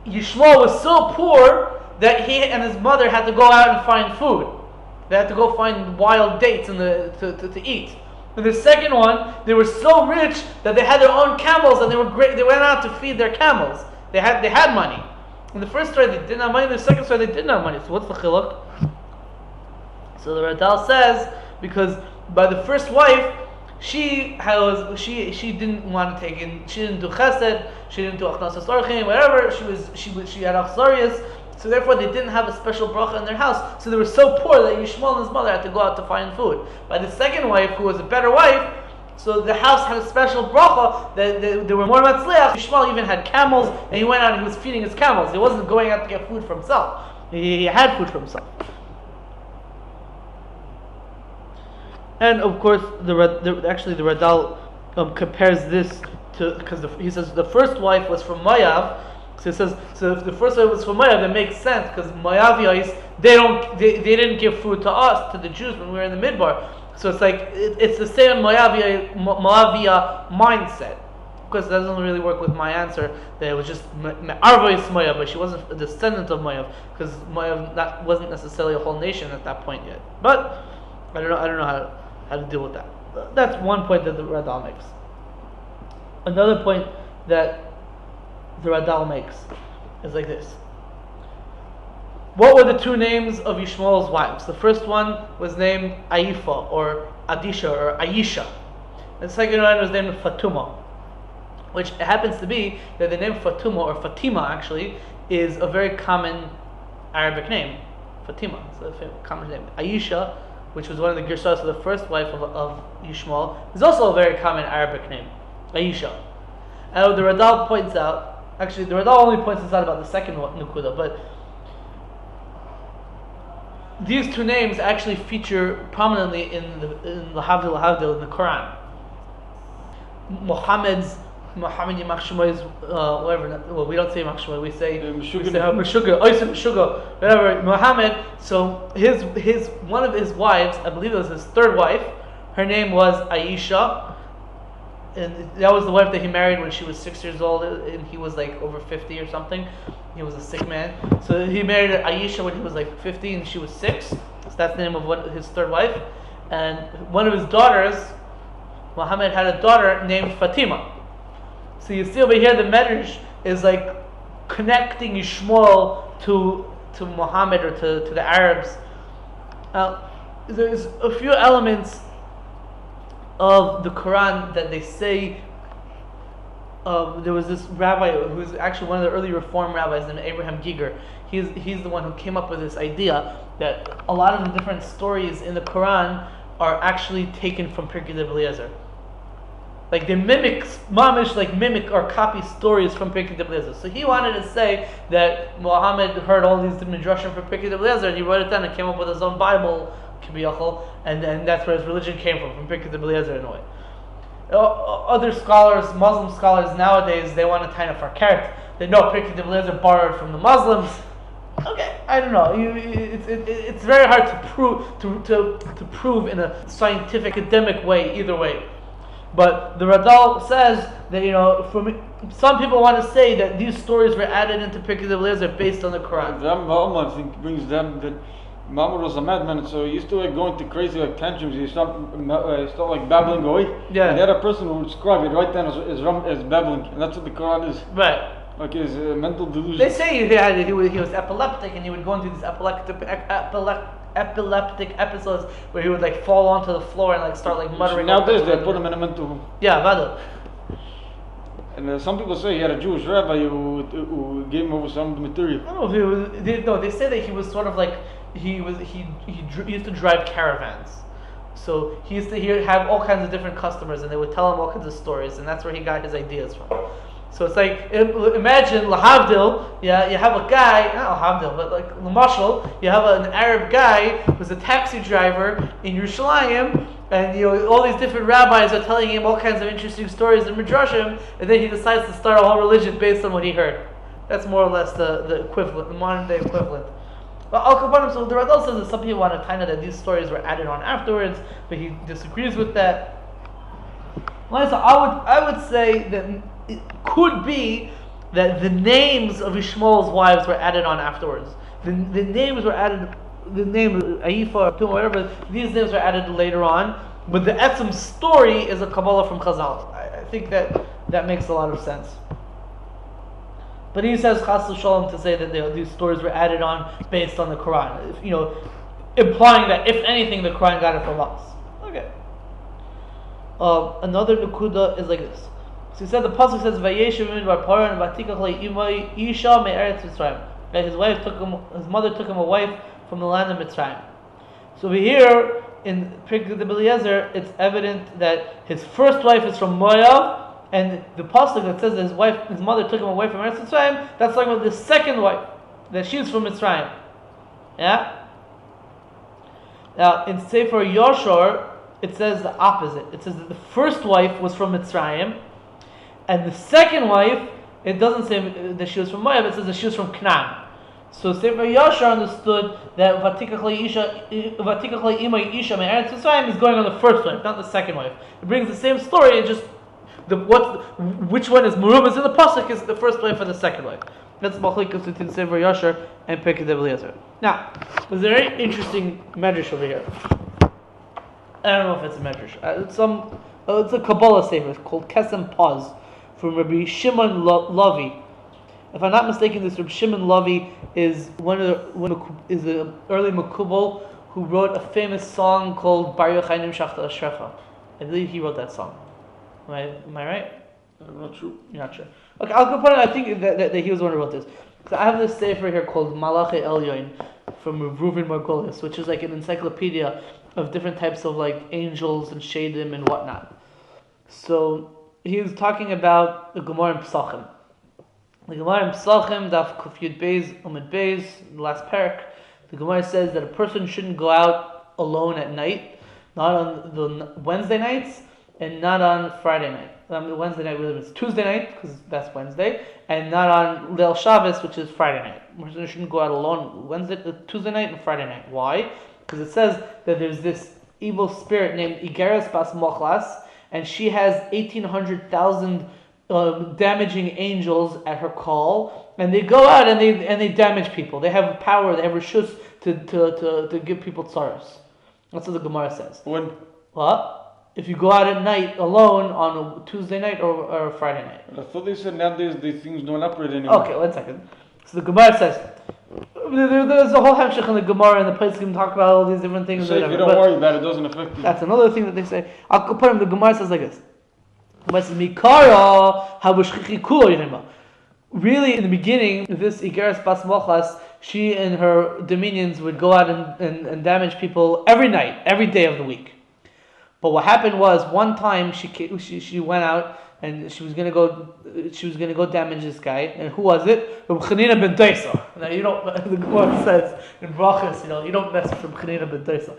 Ishmael was so poor that he and his mother had to go out and find food. They had to go find wild dates to eat. And the second one, they were so rich that they had their own camels and they were great. They went out to feed their camels. They had money. In the first story, they didn't have money. In the second story, they didn't have money. So what's the chiluk? So the Radal says, because by the first wife, she didn't want to take in. She didn't do chesed. She didn't do achnasas orchim. Whatever. She had achzarias. So therefore, they didn't have a special bracha in their house. So they were so poor that Yishmael and his mother had to go out to find food. By the second wife, who was a better wife, so the house had a special bracha that they were more matzliach. Ishmael even had camels, and he went out and he was feeding his camels. He wasn't going out to get food for himself. He had food for himself. And of course, the Radal compares this to, because he says the first wife was from Moab. So he says, so if the first wife was from Moab, that makes sense because Moabites they didn't give food to us, to the Jews, when we were in the Midbar. So it's like it's the same Moabia mindset. Of course, that doesn't really work with my answer that it was just Arvois Moab, but she wasn't a descendant of Moab because Moab wasn't necessarily a whole nation at that point yet. But I don't know how to deal with that. That's one point that the Radal makes. Another point that the Radal makes is like this. What were the two names of Yishmael's wives? The first one was named Eifah or Adisha or Aisha. And the second one was named Fatumah, which happens to be that the name Fatumah or Fatimah actually is a very common Arabic name. Fatimah, it's a common name. Aisha, which was one of the Girsas of the first wife of Yishmael, is also a very common Arabic name, Aisha. And the Radal points out, actually the Radal only points this out about the second Nukuda, but these two names actually feature prominently in the Havdil in the Koran. Muhammad Yimach Shemay's whatever. Well, we don't say Yimach Shemay. We say Meshuggah, Issa Meshuggah, whatever. Muhammad. So his one of his wives, I believe it was his third wife. Her name was Aisha, and that was the wife that he married when she was 6 years old, and he was like over 50 or something. He was a sick man. So he married Aisha when he was like 50 and she was 6. So that's the name of his third wife. And one of his daughters, Muhammad had a daughter named Fatimah. So you see over here the Medrash is like connecting Ishmael to Muhammad or to the Arabs. There's a few elements of the Quran that they say. There was this rabbi who was actually one of the early Reform rabbis named Abraham Giger. He's the one who came up with this idea that a lot of the different stories in the Quran are actually taken from Pirkei Eliezer. Like they mimic or copy stories from Pirkei Eliezer. So he wanted to say that Muhammad heard all these midrashim from Pirkei Eliezer and he wrote it down and came up with his own Bible, and then that's where his religion came from Pirkei Eliezer in a way. Other scholars, Muslim scholars nowadays, they want to kind of farkert. They know Pirkei Eliezer borrowed from the Muslims. Okay, I don't know. It's very hard to prove in a scientific, academic way either way. But the Radal says that some people want to say that these stories were added into Pirkei Eliezer based on the Quran.
The Rambam, I think, brings them that Muhammad was a madman, so he used to going to crazy tantrums. He stopped like babbling away. Yeah. And the other person who would scribe it right then as babbling, and that's what the Quran is.
Right.
Like his mental delusion.
They say he was epileptic, and he would go into these epileptic episodes where he would like fall onto the floor and like start like muttering.
Nowadays they put him in a mental home.
Yeah, Vada.
And some people say he had a Jewish rabbi who gave him over some of the material.
I don't know if they say that he was sort of like he used to drive caravans. So he used to have all kinds of different customers, and they would tell him all kinds of stories, and that's where he got his ideas from. So it's like, imagine Lahavdil, you have a guy, not Lahavdil, but like Lamashal, you have an Arab guy who's a taxi driver in Yerushalayim, and all these different rabbis are telling him all kinds of interesting stories in Midrashim, and then he decides to start a whole religion based on what he heard. That's more or less the equivalent, the modern day equivalent. But Al-Kabanim, so the Radal says that some people want to tie that these stories were added on afterwards, but he disagrees with that. Well, so I would say that it could be that the names of Ishmael's wives were added on afterwards. The names were added, the name Eifah or Fatumah, whatever, these names were added later on, but the Etzem story is a Kabbalah from Chazal. I think that makes a lot of sense. But he says Chas Shalom to say that these stories were added on based on the Quran, implying that if anything the Quran got it from us. Okay. another nukuda is like this. So he said the pasuk says Vayeshev midbar paran vatikach imay Isha me'eretz Mitzrayim. That his mother took him a wife from the land of Mitzrayim. So over here in Pirkei of Eliezer, it's evident that his first wife is from Moab, and the pasuk that says that his mother took him away from Eretz Mitzrayim, that's talking about the second wife, that she's from Mitzrayim. Yeah. Now in Sefer Yoshor, it says the opposite. It says that the first wife was from Mitzrayim, and the second wife, it doesn't say that she was from Moab, it says that she was from Canaan. So Sefer Yoshor understood that Vatikach imay Isha me'eretz Mitzrayim is going on the first wife, not the second wife. It brings the same story, it just which one is Merubas in the pasuk is the first wife or the second wife. That's Machalat between Sefer Yoshor and Pirkei of Eliezer. Now, there's a very interesting medrash over here. I don't know if it's a medrash. It's a Kabbalah sefer. It's called Kesem Paz from Rabbi Shimon Lavi. If I'm not mistaken, this Rabbi Shimon Lavi is is the early Makubal who wrote a famous song called Bar Yochai Nimshach Ashrecha. I believe he wrote that song. Am I right?
I'm not sure.
You're not sure. Okay, I'll go put it. I think that he was the one who wrote this. So I have this sefer here called Malachi Elyon from Reuven Margolis, which is like an encyclopedia of different types of like angels and shadim and whatnot. So he was talking about the Gemara in Pesachim. The Gemara in Pesachim, Daf Kuf Yud Beis Umid Beis, the last parak. The Gemara says that a person shouldn't go out alone at night, not on the Wednesday nights and not on Friday night. Wednesday night really means Tuesday night because that's Wednesday, and not on Leil Shabbos, which is Friday night. A person shouldn't go out alone Tuesday night and Friday night. Why? Because it says that there's this evil spirit named Iggeret bas Machalat, and she has 1,800,000 damaging angels at her call, and they go out and they damage people. They have power, they have reshus to give people tzaros. That's what the Gemara says.
When?
What? If you go out at night alone on a Tuesday night or a Friday night.
I thought they said nowadays these things don't operate anymore.
Okay, 1 second. So the Gemara says, there's a whole hamshach in the Gemara and the place can talk about all these different things.
So if you don't worry about it, it doesn't affect you.
That's another thing that they say. I'll put them, the Gemara says like this. The Gemara says, Mikara habushchichi kulo yirima. Really, in the beginning, this Iggeret bas Machalat, she and her dominions would go out and damage people every night, every day of the week. But what happened was one time she went out and she was gonna go damage this guy. And who was it? Reb Chanina ben Dosa. Now you don't. The Gemara says in brachas, you don't mess with Reb Chanina ben Dosa.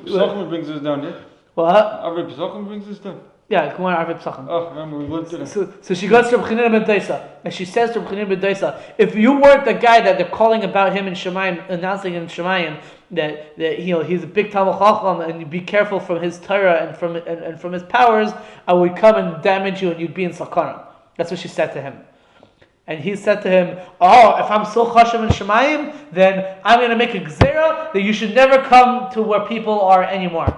Pesachim brings this down, yeah.
What?
Arvei Pesachim brings this down.
Yeah, Gemara Arvei Pesachim.
Oh, remember we went to them.
So she goes to Reb Chanina ben Dosa and she says to Reb Chanina ben Dosa, if you weren't the guy that they're calling about him in Shemayim, announcing in Shemayim that he's a big Talmid Chacham and you be careful from his Torah and from his powers, I would come and damage you and you'd be in Sakana. That's what she said to him. And he said to him, if I'm so chashem in Shemayim, then I'm going to make a gzera that you should never come to where people are anymore.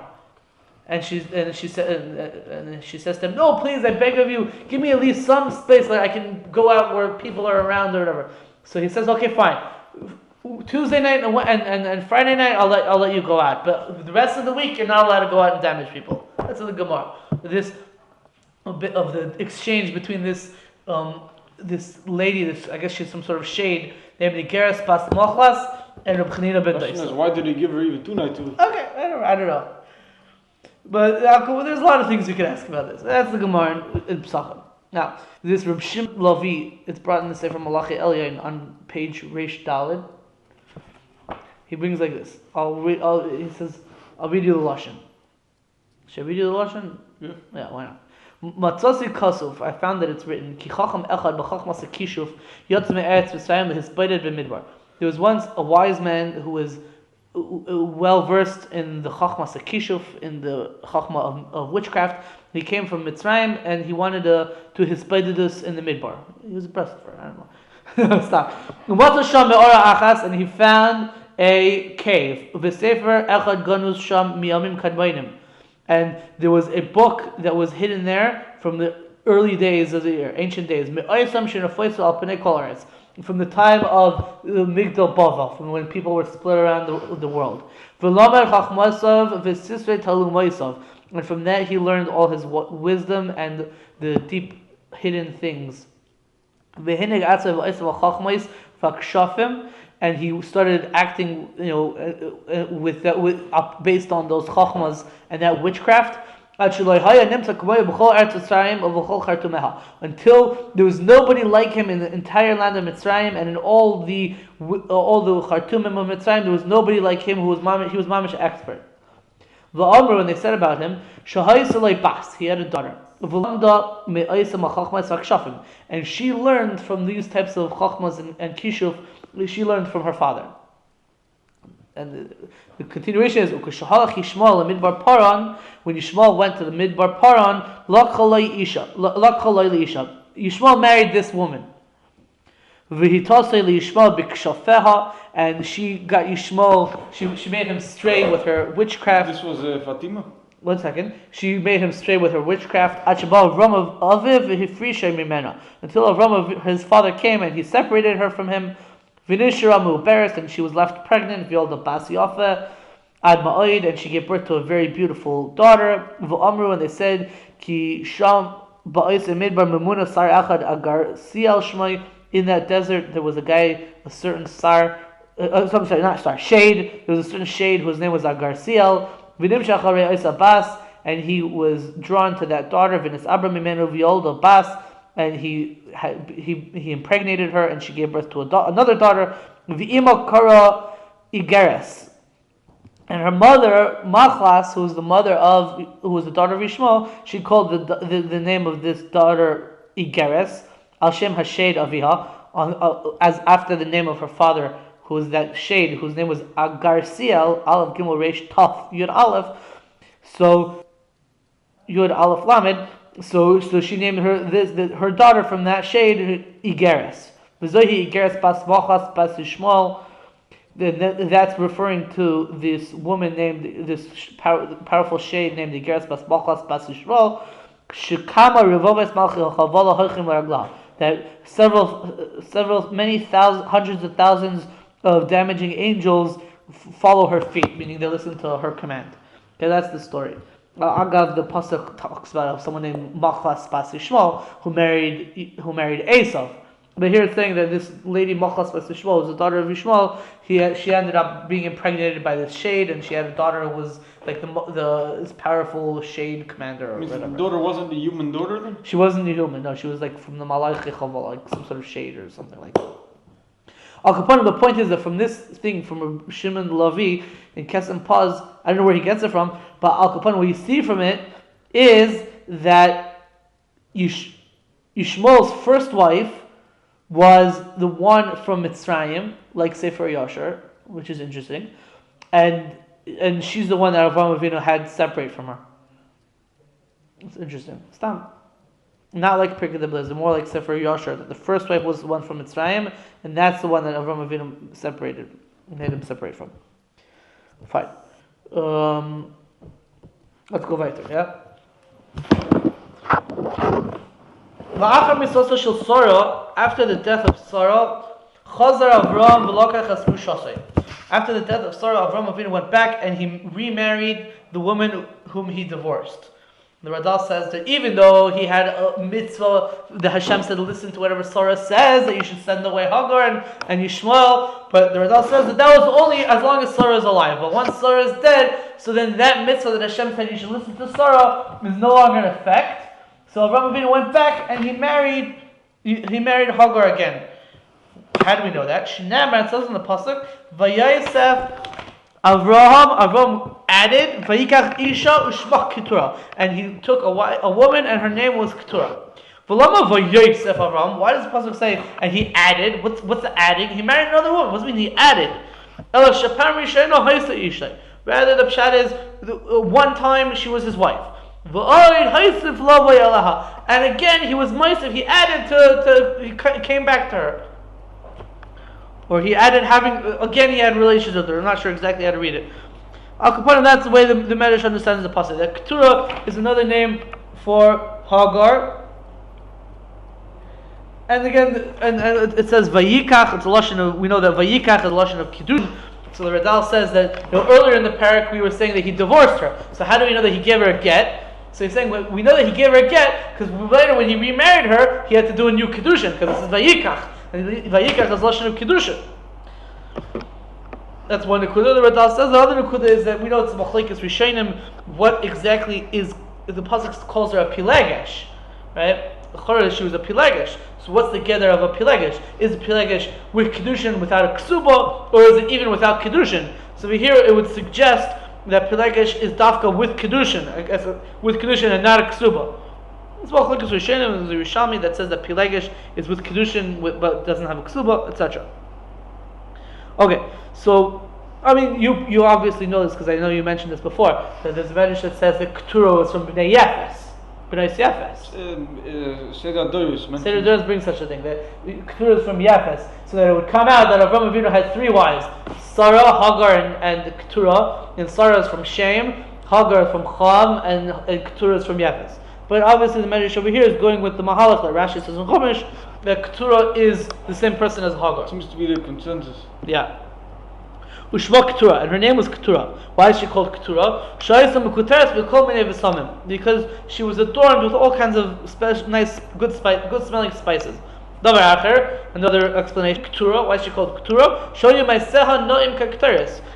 And she says to him, no, please, I beg of you, give me at least some space, like I can go out where people are around or whatever. So he says, okay, fine. Tuesday night and Friday night, I'll let you go out, but the rest of the week you're not allowed to go out and damage people. That's in the Gemara. This a bit of the exchange between this lady, I guess she's some sort of shade named Iggeret bas Machalat and Reb Chanina ben Dosa.
Why did he give her even 2 nights? Okay,
I don't know. But there's a lot of things you can ask about this. That's the Gemara in Pesachim. Now, this Reb Shimon Lavi, it's brought in the Sefer Malachi Elyon on page Reish Daled. He brings like this. He says, I'll read you the Lashon. Should I read you the Lashon? Yeah, why not? Matzasi Kasuf, I found that it's written, Ki Chacham Echad b'Chachmas HaKishuf Yotz me'eretz Mitzrayim lehispeidet b'midbar. There was once a wise man who was well versed in the Chachmas HaKishuf, in the Chachma of witchcraft. He came from Mitzrayim and he wanted to hispeidet in the midbar. He was impressed for it, I don't know. Stop. And he found a cave. And there was a book that was hidden there from the early days of the year, ancient days. From the time of Migdal Bava, from when people were split around the world. And from that he learned all his wisdom and the deep hidden things. And he started acting, based on those chachmas and that witchcraft. Until there was nobody like him in the entire land of Mitzrayim, and in all the Chartumim of Mitzrayim, there was nobody like him he was mamish expert. When they said about him, he had a daughter. And she learned from these types of chachmas and kishuf, she learned from her father. And the continuation is Yishmael and Midbar Paran. When Yishmael went to the Midbar Paran, Yishmael married this woman. And she got Yishmael. She made him stray with her witchcraft.
This was Fatimah.
1 second. She made him stray with her witchcraft. Until Avram, his father, came and he separated her from him. And she was left pregnant. And she gave birth to a very beautiful daughter. And they said, in that desert there was a guy, a certain shade. There was a certain shade whose name was Agar Siel. And he was drawn to that daughter. And he impregnated her, and she gave birth to another daughter. Iggeret. And her mother, Machalat, who was the daughter of Ishmael, she called the name of this daughter Iggeret, Al Shem Hashade Aviha, as after the name of her father, who was that shade, whose name was Agar Siel, Aleph Gimel Reish Taf Yud Aleph. So Yud Aleph Lamed. So she named her daughter from that shade Iggeret. V'zohi Iggeret bas Machalat bas Ishmael. That's referring to this woman named, this powerful shade named Iggeret bas Machalat bas Ishmael. Shekama revoves malchi chavala hochim l'raglah. That hundreds of thousands of damaging angels follow her feet, meaning they listen to her command. Okay, that's the story. Agav, the pasuk talks about someone named Machalat bas Ishmael who married Issa. But here it's saying that this lady Machalat bas Ishmael was the daughter of Ishmael. She ended up being impregnated by this shade, and she had a daughter who was like this powerful shade commander or whatever.
The daughter wasn't the human daughter then?
She wasn't a human. No, she was like from the Malachi Chaval, like some sort of shade or something like that. Al Capone, the point is that from this thing, from Shimon Lavi in Kesem Paz, I don't know where he gets it from, but Al Capone, what you see from it is that Yishmael's first wife was the one from Mitzrayim, like Sefer Yashar, which is interesting, and she's the one that Avraham Avinu had separate from her. It's interesting. Stop. Not like Pirkei Eliezer, more like Sefer Yashar, that the first wife was the one from Mitzrayim, and that's the one that Avraham Avinu separated, made him separate from. Fine. Let's go weiter, yeah? After the death of Sarah, after the death of Sarah, Avraham Avinu went back and he remarried the woman whom he divorced. The Radal says that even though he had a mitzvah, the Hashem said, listen to whatever Sarah says, that you should send away Hagar and Yishmael, but the Radal says that was only as long as Sarah is alive. But once Sarah is dead, so then that mitzvah that Hashem said you should listen to Sarah is no longer in effect. So Avraham Avinu went back and he married Hagar again. How do we know that? Shinamar, it says in the pasuk, Vayayisef Avraham added, Vayikach Isha u'shmach Keturah, and he took a woman and her name was Keturah. V'lama Vayayisef Avraham, why does the pasuk say, and he added, what's the adding? He married another woman, what does it mean he added? Ela shapam rishayno haysa Isha. Rather the pshat is, one time she was his wife. And again he was moisef, he added he came back to her. Or he added he had relations with her. I'm not sure exactly how to read it. Al Capone, that's the way the Medrash understands the pasuk. That Keturah is another name for Hagar, And again, and it says Vayikach. It's a lashon of, we know that Vayikach is a lashon of Kiddush. So the Radal says that earlier in the parak we were saying that he divorced her. So how do we know that he gave her a get? So he's saying we know that he gave her a get because later when he remarried her, he had to do a new Kiddushin because this is Vayikach. And Vayikach is lashon of Kiddushin. That's one Nekuda. The Radal says the other Nekuda is that we know it's Machlekes Rishonim. What exactly is the pasuk calls her a Pilegesh, right? She was a Pilegesh. So what's the gather of a Pilegesh? Is a Pilegesh with Kiddushin without a Ksuba, or is it even without Kiddushin? So here it would suggest that Pilegesh is Dafka with Kiddushin, I guess, with Kiddushin and not a Ksuba. It's Machlekes Rishonim, there's a Rishonim that says that Pilegesh is with Kiddushin but doesn't have a Ksuba, etc. Okay, so I mean you obviously know this because I know you mentioned this before, that there's a Medrash that says that Keturah is from Bnei Yefes. Bnei Yefes.
Seder
Doris brings such a thing. That Keturah is from Yefes, so that it would come out that Avraham Avinu had three wives: Sarah, Hagar, and Keturah. And Sarah is from Shem, Hagar is from Cham, and Keturah is from Yefes. But obviously the Medrash over here is going with the Machalat, like Rashi says in Chumash, that Keturah is the same person as Hagar.
Seems to be the consensus.
Yeah. Ushma Keturah, and her name was Keturah. Why is she called Keturah? Because she was adorned with all kinds of special, nice, good smelling spices. Another explanation. Keturah. Why is she called Keturah?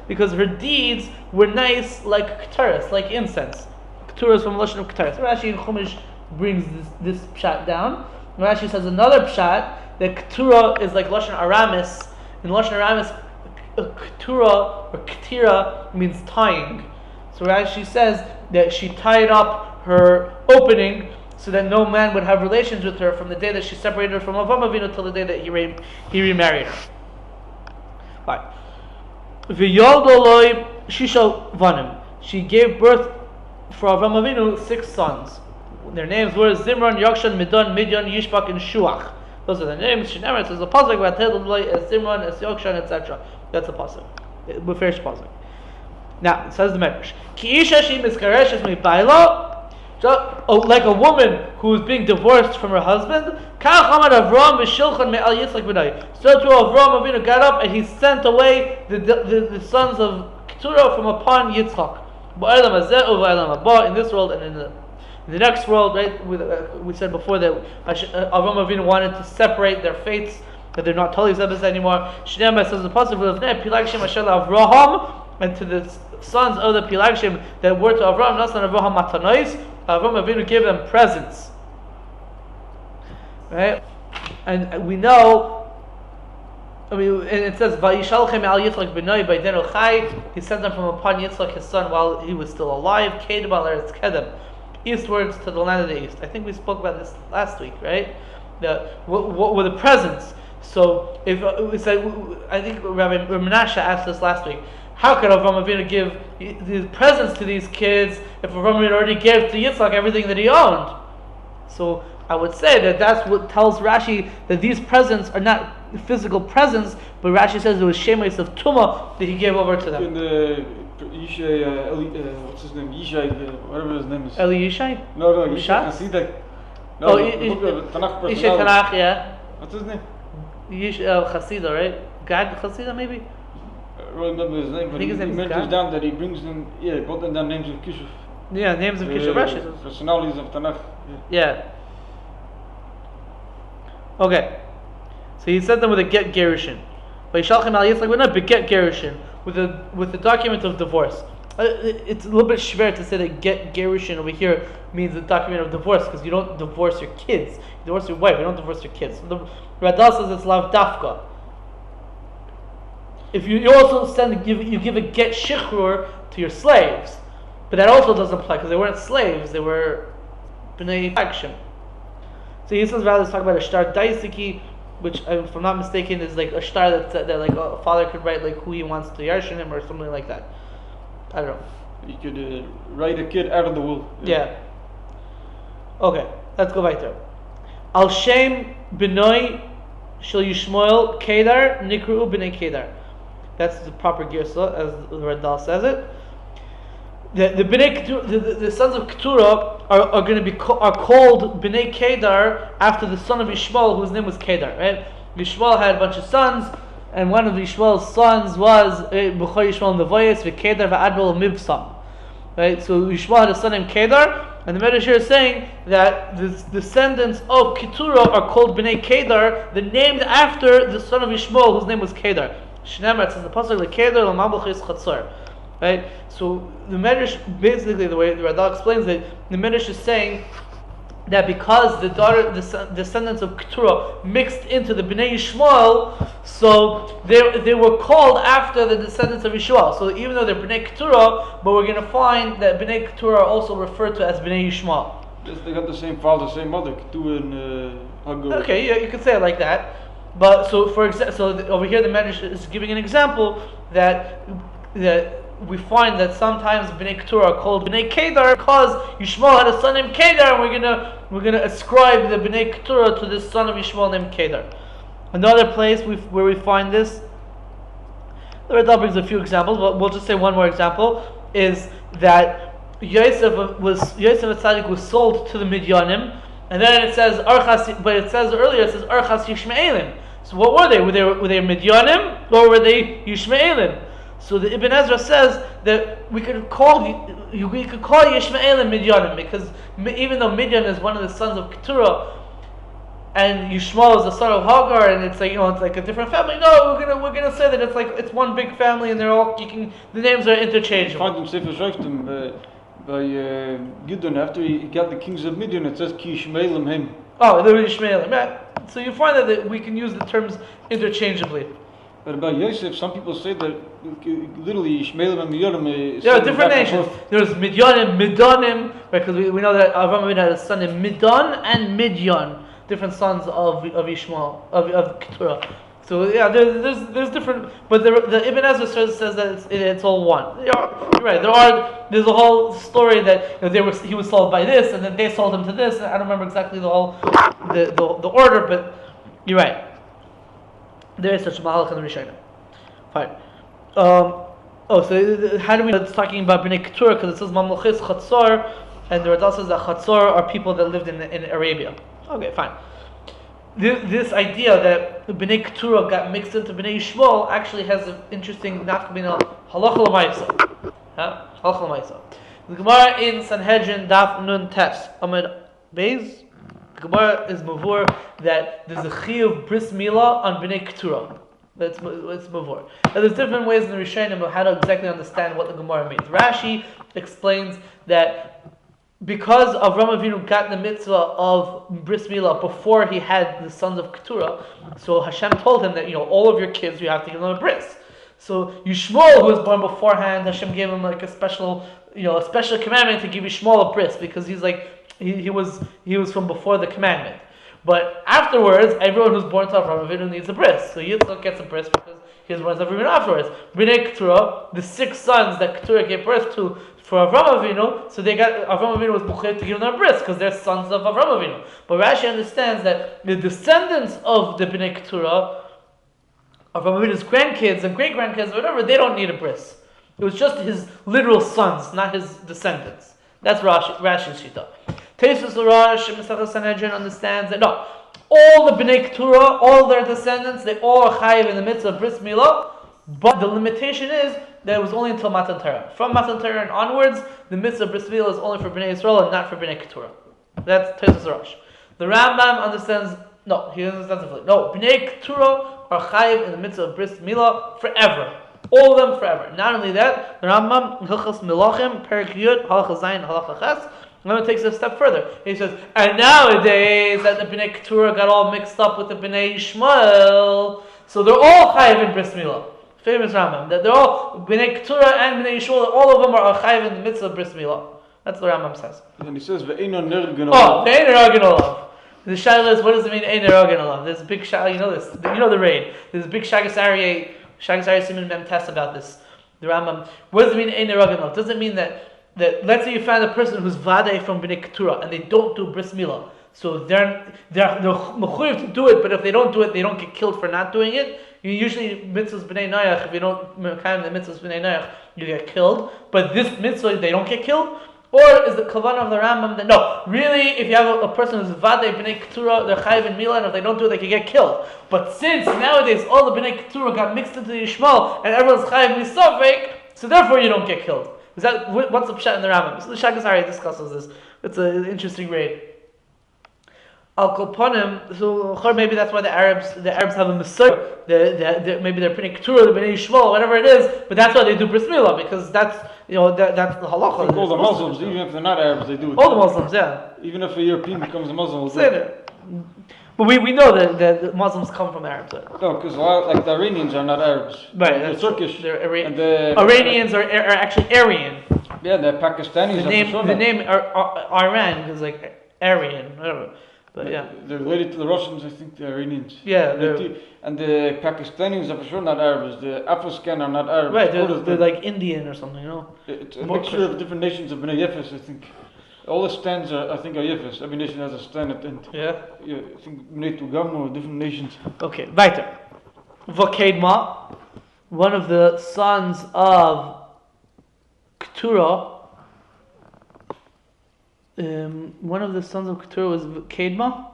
Because her deeds were nice, like Keturah, like incense. Keturah is from Lashon of Keturah. So Rashi in Chumash brings this pshat down. Rashi says another pshat that Keturah is like Lashon Aramis. In Lashon Aramis, Keturah or Ketira means tying. So Rashi says that she tied up her opening so that no man would have relations with her from the day that she separated her from Avraham Avinu till the day that he remarried her. Right. V'yodoloi shisha vanim. She gave birth for Avraham Avinu 6 sons. Their names were Zimran, Yokshan, Midon, Midyan, Yishbak, and Shuach. Those are the names. She never says a pasuk about as Zimran, as Yokshan, etc. That's a pasuk. With first pasuk. Now it says the Medrash. Ki isha she miskareshes mi baila. Like a woman who is being divorced from her husband. Kach amad Avram v'shilchan me'al Yitzchak b'nai. So too Avram Avinu got up and he sent away the sons of Keturah from upon Yitzchak. Ba'elam hazeh u'ba'elam haba, in this world and in the next world, right? We said before that Avram Avinu wanted to separate their fates, that they're not totally zealous anymore. Shneim says the pasuk of Pilegesh Asher Avraham, and to the sons of the Pilegesh that were to Avraham, not son of Avraham Matanois, Avram Avinu gave them presents. Right? And we know, and it says Vayishalchem al Yitzchak b'noi b'denu chai. He sent them from upon Yitzchak his son while he was still alive. Kedem al eretz kedem, eastwards to the land of the east. I think we spoke about this last week, right? What were the presents? So if we said, I think Rabbi Menashe asked us last week, how could Avraham Avinu give these presents to these kids if Avraham Avinu already gave to Yitzchak everything that he owned? So I would say that that's what tells Rashi that these presents are not physical presents, but Rashi says it was shemes of Tumah that he gave over to them.
In the what's his name? Yishai, whatever his name is.
Eli Yishai?
No, Yishai Hasidic. No, Tanakh
Yishai Tanakh, yeah.
What's his name?
Chasida, right? Gad Chasida, maybe?
I don't remember his name, but he mentions down that he brings them, got them down names of Kishuf.
Yeah, names of Kishuf. Rashi.
Personalities of Tanakh.
Yeah. Okay. So he sent them with a get gerushin. But Yishalchem al Yitzchak b'nai beget gerushin, with the document of divorce. It's a little bit schwer to say that get gerushin over here means the document of divorce, because you don't divorce your kids. You divorce your wife, you don't divorce your kids. So the Radal says it's lav dafka. If you also you give a get shichrur to your slaves, but that also doesn't apply because they weren't slaves; they were b'nei action. So he says rather let's talk about a shtar daisiki, which, if I'm not mistaken, is like a shtar that like a father could write like who he wants to yarshin him or something like that. I don't know.
You could write a kid out of the wool.
Yeah. Okay, let's go back there. Al Shem B'noi Shel Yishmael Kedar Nikru B'nei Kedar. That's the proper girsa, as the Radal says it. the Bnei Keturah, the sons of Keturah are going to be called Bnei Kedar after the son of Ishmael, whose name was Kedar. Right? Ishmael had a bunch of sons, and one of Ishmael's sons was B'chor Ishmael Nevoyes v'Kedar v'Adbel Mivsam. Right? So Ishmael had a son named Kedar, and the Medrash here is saying that the descendants of Keturah are called Bnei Kedar. They're named after the son of Ishmael, whose name was Kedar. Shneimar, it says the pasuk LeKedar l'Mabulchis Chatzor. Right? So the Medrash, basically the way the Radha explains it, the Medrash is saying that because the descendants of Keturah mixed into the Bnei Yishmael, so they were called after the descendants of Yishmael. So even though they're Bnei Keturah, but we're going to find that Bnei Keturah are also referred to as Bnei Yishmael.
Yes, they got the same father, same mother, Keturah and Hagar.
Okay, yeah, you could say it like that. But so for example, over here the Medrash is giving an example that we find that sometimes Bnei Keturah are called Bnei Kedar because Yishmael had a son named Kedar, and we're gonna ascribe the Bnei Keturah to this son of Yishmael named Kedar. Another place where we find this, the Radha brings a few examples, but we'll just say one more example, is that Yosef Tzaddik was sold to the Midyanim, and then it says Archas, but it says earlier it says Archas Yishmaelim. So what were they? Were they Midyanim or were they Yishmaelim? So the Ibn Ezra says that we could call Yishmaelim Midyanim, because even though Midyan is one of the sons of Keturah, and Yishmael is the son of Hagar, and it's like it's like a different family. No, we're gonna say that it's one big family, and they're all the names are interchangeable.
Find him Sefer Shoftim by Gideon after he got the kings of Midian. It says Ki Yishmaelim him.
Oh, they were Yishmaelim. Right? So you find that we can use the terms interchangeably.
But about Yosef, some people say that literally Ishmael and Midyanim.
There are different nations. There's Midyanim, Midanim, because we know that Avraham had a son named Midan and Midyan, different sons of Ishmael, of Keturah. So yeah, there's different, but the Ibn Ezra says that it's all one. You're right. There's a whole story that he was sold by this, and then they sold him to this. I don't remember exactly the whole the order, but you're right. There is such a Machalat in the Rishonim. Fine. So how do we know it's talking about Bnei Keturah? Because it says Mamluchis Chatzor, and the Radha says that Chatzor are people that lived in Arabia. Okay, fine. This idea that Bnei Keturah got mixed into Bnei Yishmael actually has an interesting nafkamina halacha l'maisa. Halacha l'maisa. The Gemara in Sanhedrin Daf Nun Tes Amid Beis. The Gemara is mavur that there's a chiyuv bris milah on Bnei Keturah. That's mavur. Now there's different ways in the Rishonim of how to exactly understand what the Gemara means. Rashi explains that because Avraham Avinu got the mitzvah of bris milah before he had the sons of Keturah, so Hashem told him that all of your kids you have to give them a bris. So Yishmael, who was born beforehand, Hashem gave him like a special commandment to give Yishmael a bris because he's like he was from before the commandment. But afterwards, everyone who's born to Avraham Avinu needs a bris. So Yitzchak gets a bris because he was born to Avraham Avinu afterwards. Bnei Keturah, the 6 sons that Keturah gave birth to for Avraham Avinu, so Avraham Avinu was buchet to give them a bris because they're sons of Avraham Avinu. But Rashi understands that the descendants of the Bnei Keturah, Avraham Avinu's grandkids and great grandkids, whatever, they don't need a bris. It was just his literal sons, not his descendants. That's Rashi's shita. Tesis Urash Mesachas Sanhedrin understands that no, all the Bnei Keturah, all their descendants, they all are chayiv in the midst of bris milah, but the limitation is that it was only until Matan Torah. From Matan Torah and onwards, the midst of bris milah is only for Bnei Israel and not for Bnei Keturah. That's Tesis Urash. The Rambam understands he understands it. No, Bnei Keturah are chayiv in the midst of bris milah forever. All of them forever. Not only that, the Rambam Hilchos Melachim Pirkei Halacha Zayin Halacha Ches. Then it takes it a step further. He says, and nowadays that the Bnei Keturah got all mixed up with the Bnei Ishmael, so they're all chayiv in bris milah. Famous Rambam, that they're all Bnei Keturah and Bnei Ishmael, all of them are chayiv in the midst of bris milah. That's what Rambam says.
And he says, ve'eino nergen olav.
Ve'eino nergen olav. The shaila is, what does it mean, ein nergen olav? There's a big shaila, you know this, the raid. There's a big Shagas Aryeh Simon Mem test about this. The Rambam, what does it mean, ein nergen olav? Does it mean that let's say you find a person who's vadei from Bnei Keturah and they don't do bris milah. So they're mechuyev to do it, but if they don't do it, they don't get killed for not doing it. You usually mitzvahs b'nei noach. If you don't mekayim the mitzvahs b'nei noach, you get killed. But this mitzvah, they don't get killed. Or is the kavanah of the Rambam that no, really, if you have a person who's vadei b'nei keturah, they're chayiv in milah, and if they don't do it, they can get killed. But since nowadays all the b'nei keturah got mixed into the Ishmael, and everyone's chayiv misafek, so therefore you don't get killed. Is that what's the pshat in the Rambam? So the Shagazari discusses this. It's an interesting raid. Al Koponim, so maybe that's why the Arabs have a Messiah. Maybe they're b'nei keturah, the b'nei Ishmael, whatever it is. But that's why they do bris milah, because that's that's the halacha.
All the Muslims, even if they're not Arabs, they do it.
All the Muslims, yeah.
Even if a European becomes a Muslim, will do it.
But we know that the Muslims come from Arabs.
No, because like the Iranians are not Arabs.
Right,
they're Turkish.
And the Iranians are actually Aryan.
Yeah, the Pakistanis.
The name Iran is like Aryan, whatever. But yeah,
they're related to the Russians, I think, the Iranians.
Yeah,
and the Pakistanis are for sure not Arabs. The Afghan are not Arabs.
Right, they're like Indian or something, you know.
It's a mixture of different nations of Bnei Yefes, I think. All the stands are Yefes. Every nation has a stand at the end.
Yeah.
I think Bnei Tugam or different nations.
Okay, weiter. V'kedma, one of the sons of Keturah. One of the sons of Keturah was Kedma.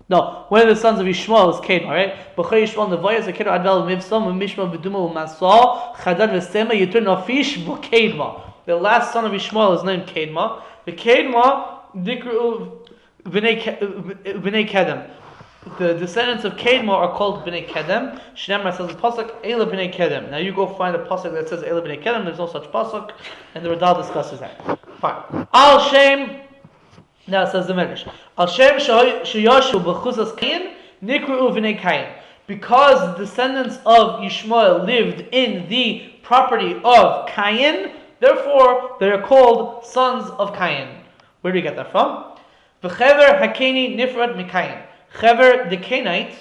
No, one of the sons of Ishmael was Kedma, right? B'chei Ishmael nevayas Keturah advel mivsam u'mishma v'duma u'masal chadad v'sema yitur nafish v'Kedma. The last son of Ishmael is named Kedma. The Kedma dikru v'nei Kedem. The descendants of Kedma are called Bnei Kedem. Shnemar says the pasuk Eila Bnei Kedem. Now you go find a pasuk that says Eila Bnei Kedem. There's no such pasuk, and the Radal discusses that. Fine. Al Shem. Now it says the Medrash. Al Shem sheyashu b'chuzas Kayin nikru Bnei Kayin. Because the descendants of Ishmael lived in the property of Kayin, therefore they are called sons of Kayin. Where do we get that from? V'chever hakeni nifrad mikayin. Chever, the Canaanite,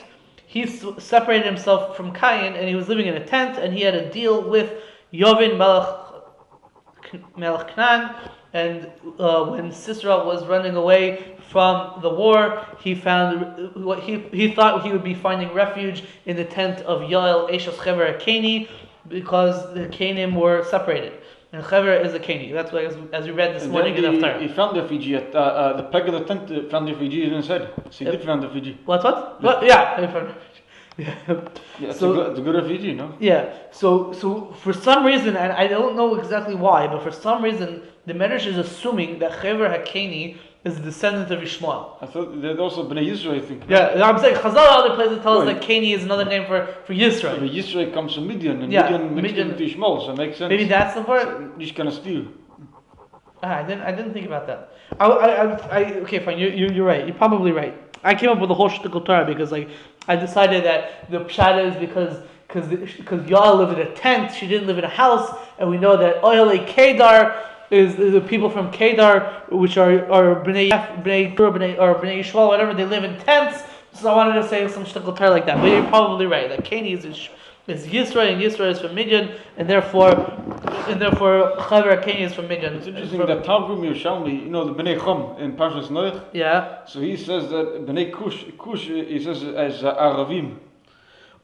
he separated himself from Kayin, and he was living in a tent, and he had a deal with Yovin Melech Canaan. And when Sisera was running away from the war, he found what he thought he would be finding refuge in the tent of Yael Eishes Chever Keni, because the Canaan were separated. And Chever is a Keni. That's why, as we read this morning in Haftarah.
He found the refugee at the peg of the tent. Found the refugee inside. So he did find the refugee.
What? Yeah, he found. Yeah.
It's a good refugee, no?
Yeah. So for some reason, and I don't know exactly why, but for some reason, the Medrash is assuming that Chever HaKeni is a descendant of Ishmael.
I thought they'd also been a Yisrael, I think.
Yeah, I'm saying Chazal other places tell us that Keni is another name for Yisrael.
But Yisrael comes from Midian, and Midian mixed into Ishmael, so it makes sense.
Maybe that's the part.
So you kind of steal.
I didn't think about that. Okay, fine. You're right. You're probably right. I came up with the whole shtickle Torah because I decided that the pshat is because Yael lived in a tent, she didn't live in a house, and we know that Oyale Kedar is the people from Kedar, which are Bnei Yishmael, whatever, they live in tents. So I wanted to say some shtickle Torah like that. But you're probably right. That Keni is Yisrael, and Yisrael is from Midian, and therefore Chaver Keni is from Midian.
It's interesting that Talmud Yerushalmi, the Bnei Chum in Parshas Noach.
Yeah.
So he says that Bnei Kush he says as Aravim.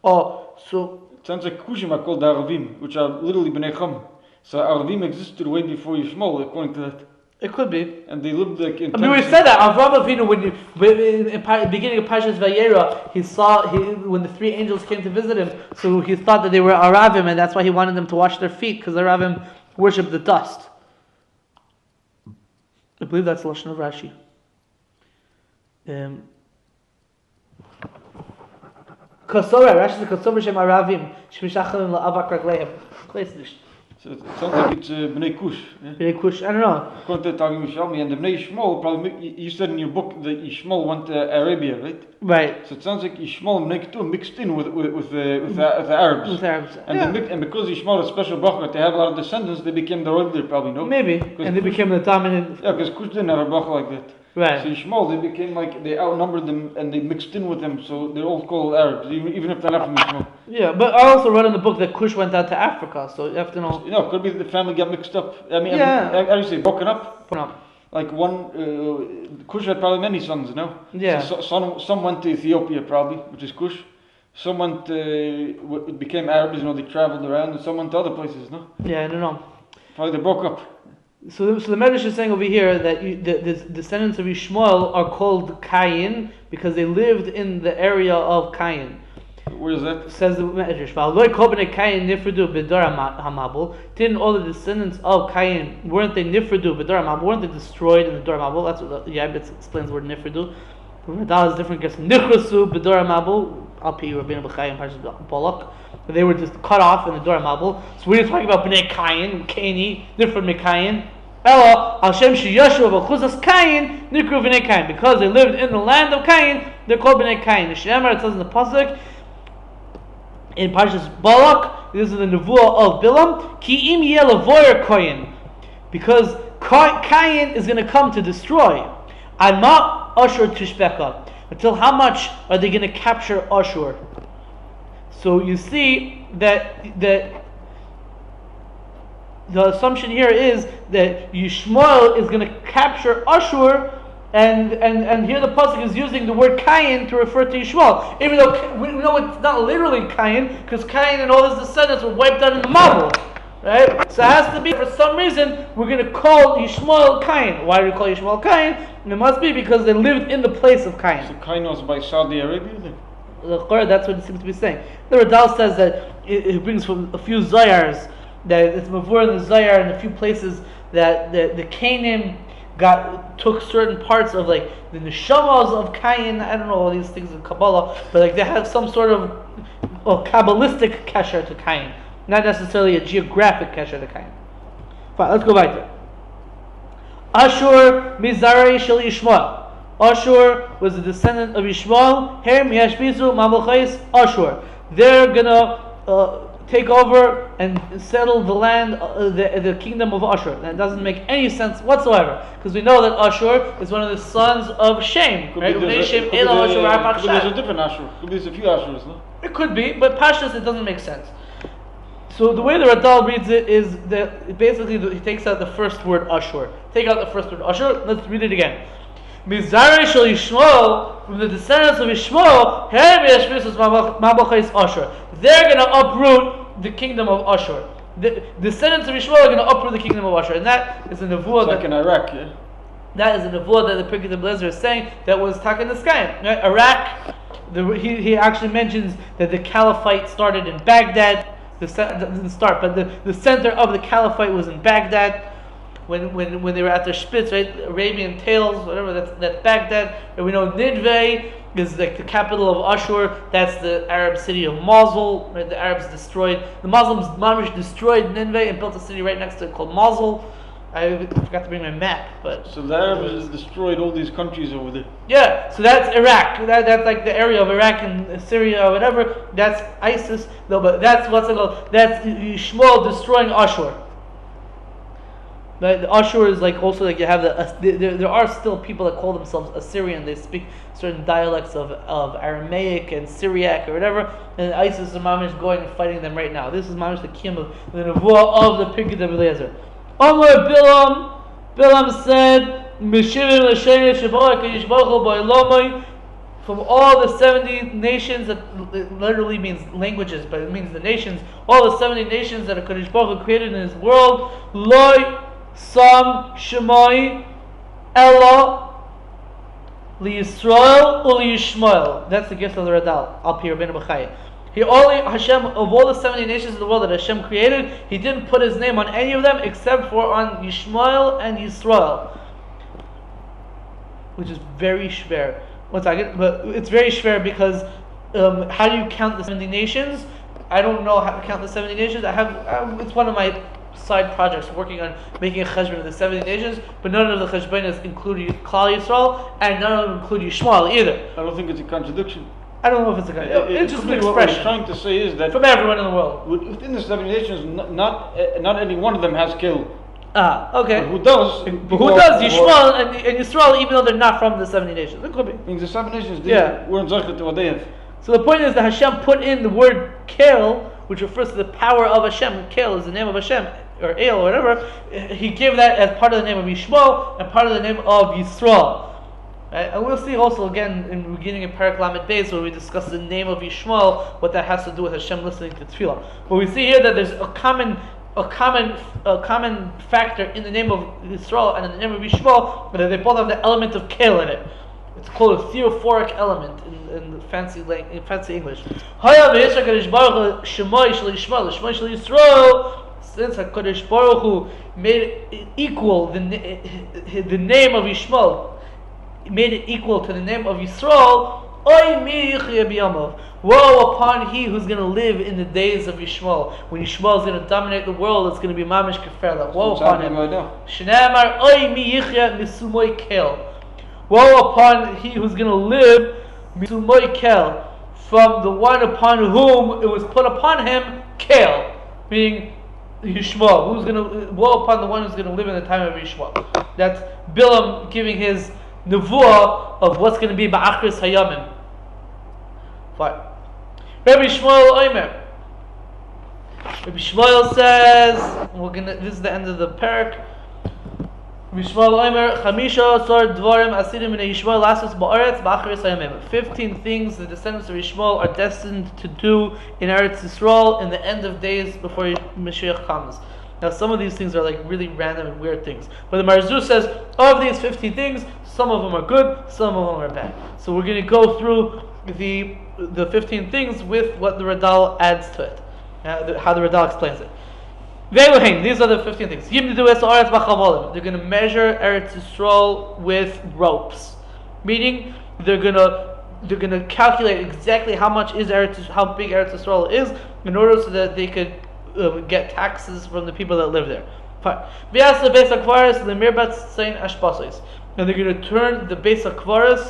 Oh, so
it sounds like Kushim are called Aravim, which are literally Bnei Chum. So Aravim existed way before Yishmael, according to that.
It could be.
And they lived like in
we said that Avraham Avinu, when in the beginning of Parshas Vayera, he saw when the three angels came to visit him, so he thought that they were Aravim, and that's why he wanted them to wash their feet, because Aravim worship the dust. I believe that's the Lashon of Rashi. Rashi says Kosover Shem Aravim Shemishachim LaAvak Ragleim.
So it sounds like it's Bnei Kush.
Bnei Kush, I don't know.
According to Talmud Yerushalmi, and the Bnei Ishmael, probably, you said in your book that Ishmael went to Arabia, right?
Right.
So it sounds like Ishmael and Bnei Keturah mixed in with the Arabs.
With Arabs.
And because Ishmael is a special bracha, they have a lot of descendants, they became the royalty, probably, no?
Maybe. And they became the dominant.
Yeah, because Kush didn't have a bracha like that.
Right.
So Ishmael, they became they outnumbered them and they mixed in with them, so they're all called Arabs, even if they're not from Ishmael.
Yeah, but I also read in the book that Kush went out to Africa, so you have to know.
Could be that the family got mixed up. I mean,
yeah.
I would say broken up. like one, Cush had probably many sons, no?
Yeah.
So some went to Ethiopia probably, which is Cush. Some went, became Arabs, they traveled around, and some went to other places, no?
Yeah, I don't know.
Probably they broke up.
So the Medrash is saying over here that the descendants of Ishmael are called Kayin because they lived in the area of Kayin.
Where is that?
Says the Medrash. Didn't all the descendants of Kayin, weren't they nifredu b'dar hamabul? Weren't they destroyed in the dar hamabul? That's what the Yabitz explains the word nifredu. Radal is different. Gets nichrasu b'dar hamabul. Alpi Rabbeinu b'chayim parshas Balak. They were just cut off in the dar hamabul. So we're talking about bnei Kayin, Kaini, different mekayin. Ella Hashem sheyashu b'chuzas Kayin nikru bnei Kayin, because they lived in the land of Kayin, they're called bnei Kayin. The Shemar, it says in the pasuk in Parshas Balak, this is the nevuah of Bilam, ki im yeh lavoyer Kayin, because Kayin is going to come to destroy. Alma Ashur tishbeka, until how much are they going to capture Ashur? So you see that the assumption here is that Yishmael is going to capture Ashur, and here the pasuk is using the word Kayin to refer to Yishmael, even though we know it's not literally Kayin, because Kayin and all his descendants were wiped out in the Mabul, right? So it has to be, for some reason, we're going to call Ishmael-Kayin. Why do we call Ishmael-Kayin? It must be because they lived in the place of Kayin.
So Kayin was by Saudi Arabia then?
That's what it seems to be saying. The Radal says that it brings from a few Zayars, that it's before in the Zayar and a few places that the Canaan took certain parts of like the neshamas of Kayin. I don't know all these things in Kabbalah, but like they have some sort of Kabbalistic kesher to Kayin, not necessarily a geographic kesher to Kayin. Fine, let's go back there. Ashur mizarei shel Yishmael. Ashur was a descendant of Ishmael. Here miyashbizu mamlechais Ashur. They're gonna take over and settle the land, the kingdom of Ashur. That doesn't make any sense whatsoever, because we know that Ashur is one of the sons of Shem. Right?
There's a different Ashur. Could be a few Ashurs, no?
It could be, but Pashtus it doesn't make sense. So the way the Radal reads it is that basically he takes out the first word Ashur. Take out the first word Ashur. Let's read it again. Mizarei shel Yishmael, from the descendants of Ishmael, they're going to uproot the kingdom of Ashur. The descendants of Ishmael are going to uproot the kingdom of Ashur, and that is a nevuah.
It's like in Iraq, yeah.
That is a nevuah that the Pirkei of Eliezer is saying that was taken in the sky. Right? Iraq. He actually mentions that the caliphate started in Baghdad. Didn't start, but the center of the caliphate was in Baghdad. When they were at their spitz, right? Arabian Tales, whatever, that's Baghdad. And we know Nineveh is like the capital of Ashur. That's the Arab city of Mosul. Right? The Arabs destroyed, the Muslims destroyed Nineveh and built a city right next to it called Mosul. I forgot to bring my map, but
so the Arabs destroyed all these countries over there.
Yeah, so that's Iraq. That's like the area of Iraq and Syria or whatever. That's ISIS. No, but that's what's it called? That's Yishmael destroying Ashur. But the Ashur is like also like you have there are still people that call themselves Assyrian. They speak certain dialects of Aramaic and Syriac or whatever. And ISIS and Mamish is going and fighting them right now. This is Mamish the Kim of the nevuah of the Pirkei of Eliezer. Omar Bilam said, from all the 70 nations, that literally means languages, but it means the nations, all the 70 nations that HaKadosh Baruch Hu created in His world, Loi Sam Shemai Ella LiYisrael ULiYishmael. That's the gift of the Radal, Al Pi Rabbeinu B'chai. He only, Hashem, of all the 70 nations in the world that Hashem created, He didn't put His name on any of them except for on Ishmael and Yisrael, which is very schwer. One second, but it's very schwer because how do you count the 70 nations? I don't know how to count the 70 nations. It's one of my side projects working on making a cheshbon of the 70 nations, but none of the cheshbonos include Klal Yisrael, and none of them include Yishmael either.
I don't think it's a contradiction.
I don't know if it's a contradiction. It's just an expression.
What we're trying to say is that
from everyone in the world,
within the 70 nations, not any one of them has killed.
Okay.
But who does?
Yishmael and Yisrael, even though they're not from the 70 nations. It could be.
Means the 7 nations weren't zeichet to what they have.
So the point is that Hashem put in the word Kel, which refers to the power of Hashem. Kel is the name of Hashem. or Ale or whatever, he gave that as part of the name of Yishmael and part of the name of Yisrael. Right? And we'll see also again in the beginning of Perek Lamed Beis where we discuss the name of Yishmael, what that has to do with Hashem listening to tefillah. But we see here that there's a common factor in the name of Yisrael and in the name of Yishmael, but they both have the element of Kel in it. It's called a theophoric element in fancy English. Since HaKadosh Baruch Hu made it equal, the name of Ishmael made it equal to the name of Yisrael, woe upon he who's going to live in the days of Ishmael. When Ishmael is going to dominate the world, it's going to be mamish keferla. Woe upon him. Shnamar oy mi yichya misumoy kel. Woe upon he who's going to live misumoy kel, from the one upon whom it was put upon him kel, meaning Yishmael. Woe upon the one who's going to live in the time of Yishmael. That's Bilam giving his nevuah of what's going to be ba'achris hayamim. Fine. Rabbi Shmuel Omer. Rabbi Shmuel says, this is the end of the parak. Rabbi Shmuel Omer, Chamisha sor dvarim asidim in Yishmael lasus ba'aretz ba'achris hayamim. 15 things the descendants of Yishmael are destined to do in Eretz Yisrael in the end of days before Mashiach comes. Now some of these things are like really random and weird things. But the Marzu says, of these 15 things, some of them are good, some of them are bad. So we're going to go through the 15 things with what the Radal adds to it. How the Radal explains it. These are the 15 things. They're going to measure Eretz Yisrael with ropes. Meaning, they're going to calculate exactly how big Eretz Yisrael is in order so that they could get taxes from the people that live there. Fine. And they're going to turn the Beis HaKvaros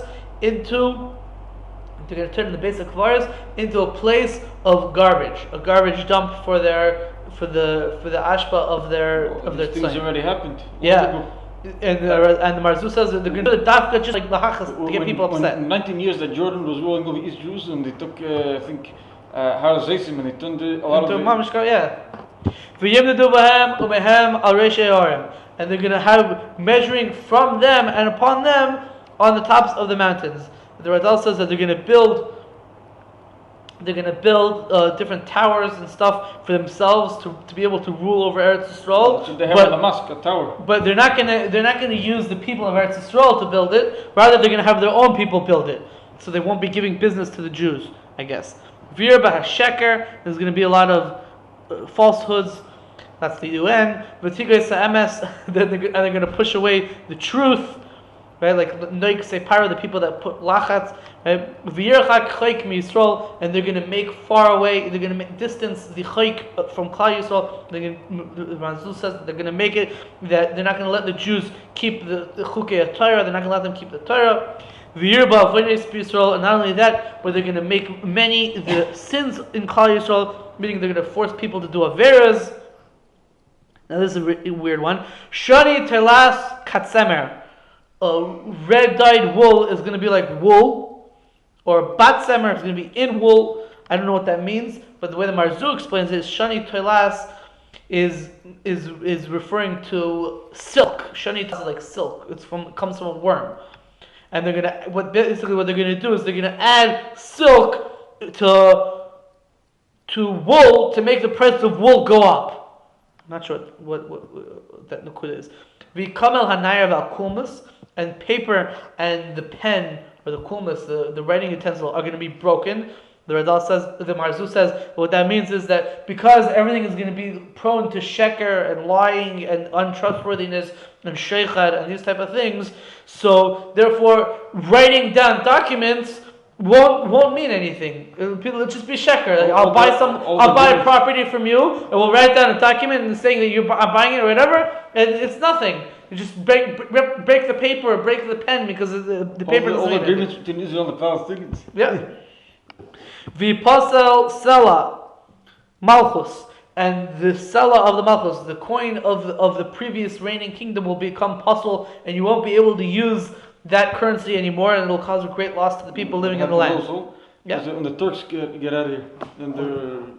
into a place of garbage, a garbage dump for the ashpa of their
things
tzayin.
Already happened.
Yeah. And the Marzu says that they're going to do the dafka just like lahachas to get people upset.
In 19 years that Jordan was ruling over East Jerusalem, they took I think Har Zaysim and they turned a lot of it.
Yeah. And they're going to have measuring from them and upon them on the tops of the mountains. The Radal says that they're going to build different towers and stuff for themselves to be able to rule over Eretz Yisrael.
So they have a mosque, a tower.
But they're not going to use the people of Eretz Yisrael to build it. Rather, they're going to have their own people build it. So they won't be giving business to the Jews, I guess. Vir b'hasheker. There's going to be a lot of falsehoods. That's the UN. V'tigrei sa'emes. They're going to push away the truth. Right, like Noik Separa, the people that put lachatz, right? V'yirchak chayk mi Yisrael, and they're going to make far away. They're going to distance the chayk from Klal Yisrael. The Manzul says they're going to make it that they're not going to let the Jews keep the chukei Torah. They're not going to let them keep the Torah. V'yirba v'nei Yisrael, and not only that, but they're going to make many the sins in Klal Yisrael, meaning they're going to force people to do averas. Now this is a weird one. Shani telas katsemer. Red dyed wool is going to be like wool, or bat semer is going to be in wool. I don't know what that means, but the way the Marzu explains it is shani toilas is referring to silk. Shani is like silk. It comes from a worm, and they're gonna what they're gonna do is they're gonna add silk to wool to make the price of wool go up. I'm not sure what that nukud is. V'kamel hanayar v'alkulmus. And paper and the pen or the kulmus, the writing utensil, are going to be broken. The Radal says, the Marzu says, what that means is that because everything is going to be prone to sheker and lying and untrustworthiness and sheikhad and these type of things, so therefore writing down documents won't mean anything. It'll just be sheker. Like, I'll buy a property from you, and we'll write down a document and saying that I'm buying it or whatever, and it's nothing. You just break the paper or break the pen because the paper doesn't mean anything. All the
agreements between Israel and the Palestinians.
Yeah. V'pasel sela malchus, and the sela of the malchus, the coin of the previous reigning kingdom, will become puzzle, and you won't be able to use that currency anymore, and it'll cause a great loss to the people living in the land. Yeah.
When the Turks get out of here, then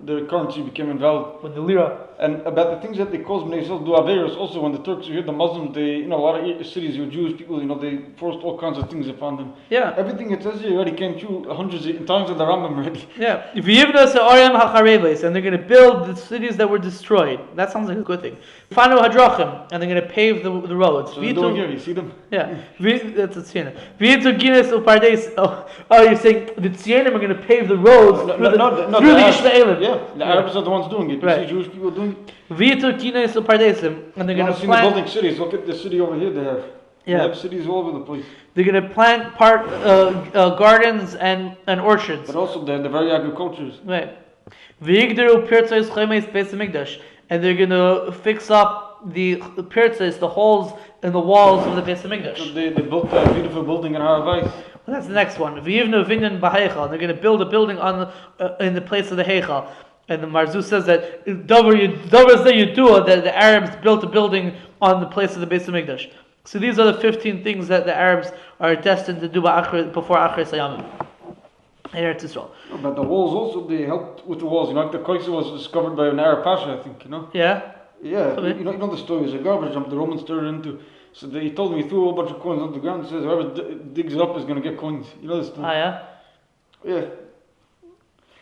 their currency became invalid.
With the lira.
And about the things that they caused when they still do Averos, also when the Turks were here, the Muslims, they, a lot of cities with Jewish people, they forced all kinds of things upon them.
Yeah.
Everything it says here already came true hundreds of times in the Rambam already.
Yeah. And they're going to build the cities that were destroyed. That sounds like a good thing. Fanu hadrachim, and they're going to pave the roads.
So they're doing here, you see them?
Yeah. That's a tziyana. Oh, you're saying the tziyanim are going to pave the roads through the Ishmaelim.
Yeah, the Arabs are the ones doing it. You see Jewish people doing it?
And they're going to
plant building cities. Look at the city over here they have.
Yeah.
They have cities all over the place.
They're going to plant gardens and orchards.
But also the very agricultures.
Right. And they're going to fix up the pirtzes, the holes in the walls of the Beis Hamikdash.
So they built a beautiful building in Hagar.
Well, that's the next one. They're going to build a building in the place of the Heichal. And the Marzu says that that the Arabs built a building on the place of the Beis Hamikdash. So these are the 15 things that the Arabs are destined to do before Achris Hayamim. Eretz Yisrael.
But the walls also, they helped with the walls. Like the Koisa was discovered by an Arab Pasha, I think,
Yeah?
Yeah, you know the story. It was a garbage dump the Romans turned it into. So he told me he threw a whole bunch of coins on the ground and says whoever digs it up is going to get coins. You know the story?
Ah, yeah?
Yeah.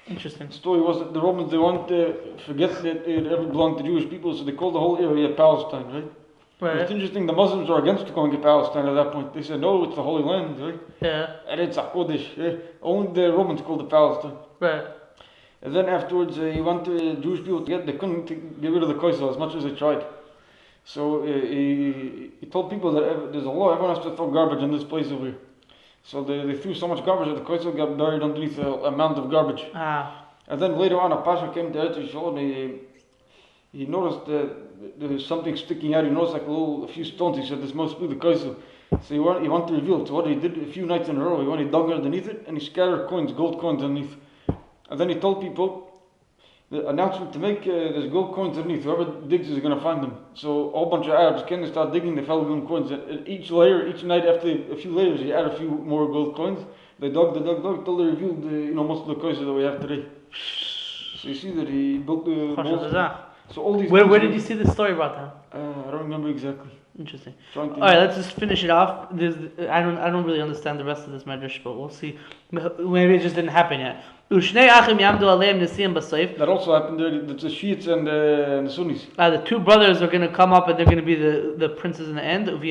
Interesting.
The story was that the Romans, they wanted to forget that it ever belonged to Jewish people, so they called the whole area Palestine, right?
Right.
It's interesting, the Muslims are against calling it Palestine at that point. They said, no, it's the Holy Land, right?
Yeah.
And it's HaKodesh, yeah? Only the Romans called it Palestine.
Right.
And then afterwards, he wanted Jewish people they couldn't get rid of the Koisel as much as they tried. So he told people that there's a law, everyone has to throw garbage in this place over here. So they threw so much garbage that the Koisel got buried underneath a mound of garbage.
Ah.
And then later on, a Pasha came to Eretz Yisrael and he noticed that there was something sticking out. He noticed like a few stones. He said, this must be the Koisel. So he wanted to reveal it. So what he did a few nights in a row, he dug underneath it and he scattered coins, gold coins underneath. And then he told people the announcement to make there's gold coins underneath. Whoever digs is going to find them. So a whole bunch of Arabs came and started digging. They found gold coins. And each night after a few layers, he added a few more gold coins. They dug till they revealed most of the coins that we have today. So you see that he built the walls. So all these.
Where did you see this story about that?
I don't remember exactly.
Interesting. All right, let's just finish it off. I don't really understand the rest of this medrash, but we'll see. Maybe it just didn't happen yet.
That also happened there. The Shiites and the Sunnis.
The two brothers are going to come up, and they're going to be the princes in the end. And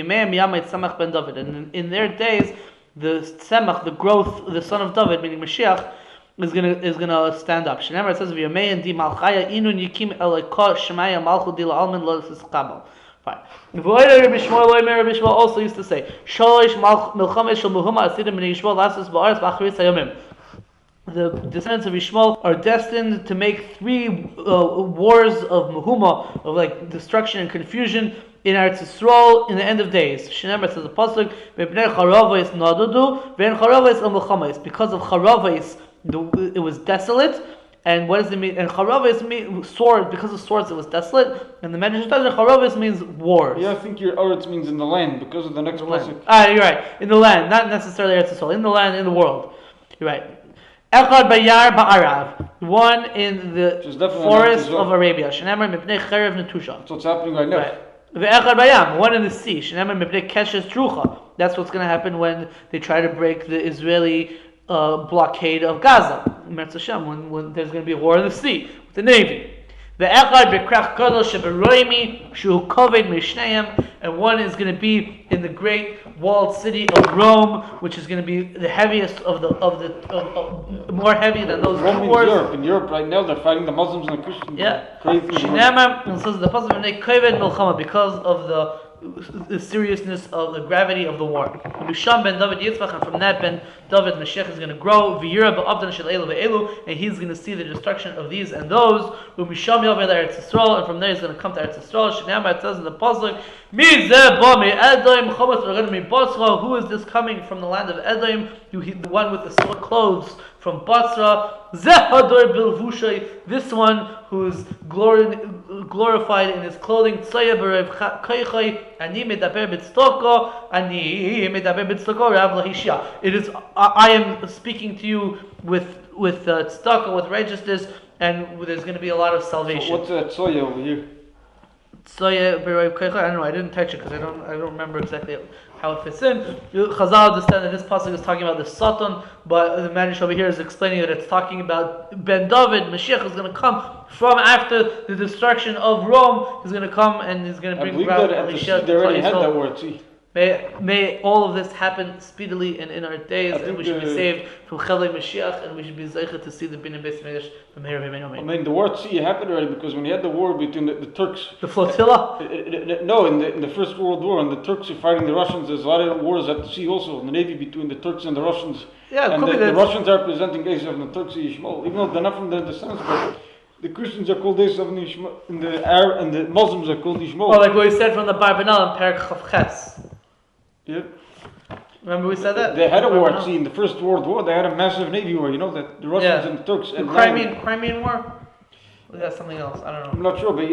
in their days, the Tzemach, the growth, the son of David, meaning Mashiach, is gonna stand up. Shneimar, it says v'yamei and di malchaya inun yikim elokah shemaya malchu di la'almin lo tiskabel. Fine. Rabbi Shmuel also used to say, Shalish milchames shel muhuma asidim b'nei Yishmael lasis ba'aretz b'achris hayomim. The descendants of Ishmael are destined to make 3 wars of muhuma, of like destruction and confusion in Eretz Yisrael in the end of days. Shneimar says the pasuk, "Mepnei charavos nadudu ve'en charavos el milchames." Because of charavos, it was desolate, and what does it mean? And charavos means sword. Because of swords, it was desolate. And the Medrash says charavos means wars.
Yeah, I think your Eretz means in the land because of the next pasuk.
You're right. In the land, not necessarily Eretz Yisrael. In the land, in the world. You're right. Echad bayar ba'arav, one in the forest of Arabia. Shneimar mipnei cherev netusha.
That's what's happening right now.
Right. Ve'echad bayam, one in the sea. Shneimar mipnei keshes trucha. That's what's going to happen when they try to break the Israeli blockade of Gaza. When there's going to be a war in the sea with the navy. The Echad bekrach gadol sheberoimi shu koved mishneim, and one is going to be in the great walled city of Rome, which is going to be the heaviest of more heavy than those
Rome
wars.
In Europe right now they're fighting the Muslims and the Christians.
Yeah.
Crazy.
Shinema, and says the pasuk koved milchama, because of the seriousness of the gravity of the war. Misham ben David Yitzchak, and from that ben David Mashiach is going to grow. V'yira ba'abdan shel elu ve'elu, and he's going to see the destruction of these and those. U'misham yaver Eretz Yisrael, and from there he's going to come to Eretz Yisrael. Shinema, it says in the pasuk, Mi zeh ba mi Edom chomet v'ragad mi Basra. Who is this coming from the land of Edom? The one with the silk clothes from Basra. Zeh hador bilvushay. This one who's glorified in his clothing. Tzaya b'rev kaychay. Ani medaber b'tztoko. Ani medaber b'tztoko. Rav lahishya. It is, I am speaking to you with tzedakah, with righteousness, and there's going to be a lot of salvation.
So what's that soya over here?
Soya, I don't know. I didn't touch it because I don't remember exactly how it fits in. Chazal understand that this pasuk is talking about the Satan, but the Medrash over here is explaining that it's talking about Ben David. Mashiach is going to come from after the destruction of Rome. He's going to come and he's going to bring about Elisha.
They already had that word. See.
May all of this happen speedily and in our days, and we should be saved from Chelei Mashiach, and we should be zeicha to see the Bin and Beis Medrash from here.
I mean, the word sea happened already because when you had the war between the Turks,
the flotilla.
No, in the First World War, and the Turks were fighting the Russians. There's a lot of wars at the sea also in the navy between the Turks and the Russians.
Yeah,
and the Russians are representing Issa and the Turks are Ishmael, even though they're not from the descendants, but the Christians are called Issa and Ishmael, and the Arab and the Muslims are called Ishmael.
Oh, like what we said from the Barbanel in Pirkei Ches.
Yeah.
Remember we said that?
They had a war at sea in the First World War. They had a massive navy war. You know that the Russians and the Turks.
The Crimean War. Or is that something else? I don't know.
I'm not sure, but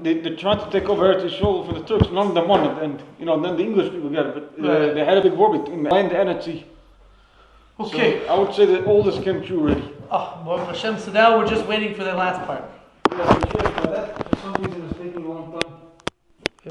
they're trying to take over Eretz Yisrael for the Turks. None of them won it, and then the English people get it. But they had a big war between land and at sea.
Okay.
So I would say that all this came true already.
Oh, Baruch Hashem. So now we're just waiting for the last part.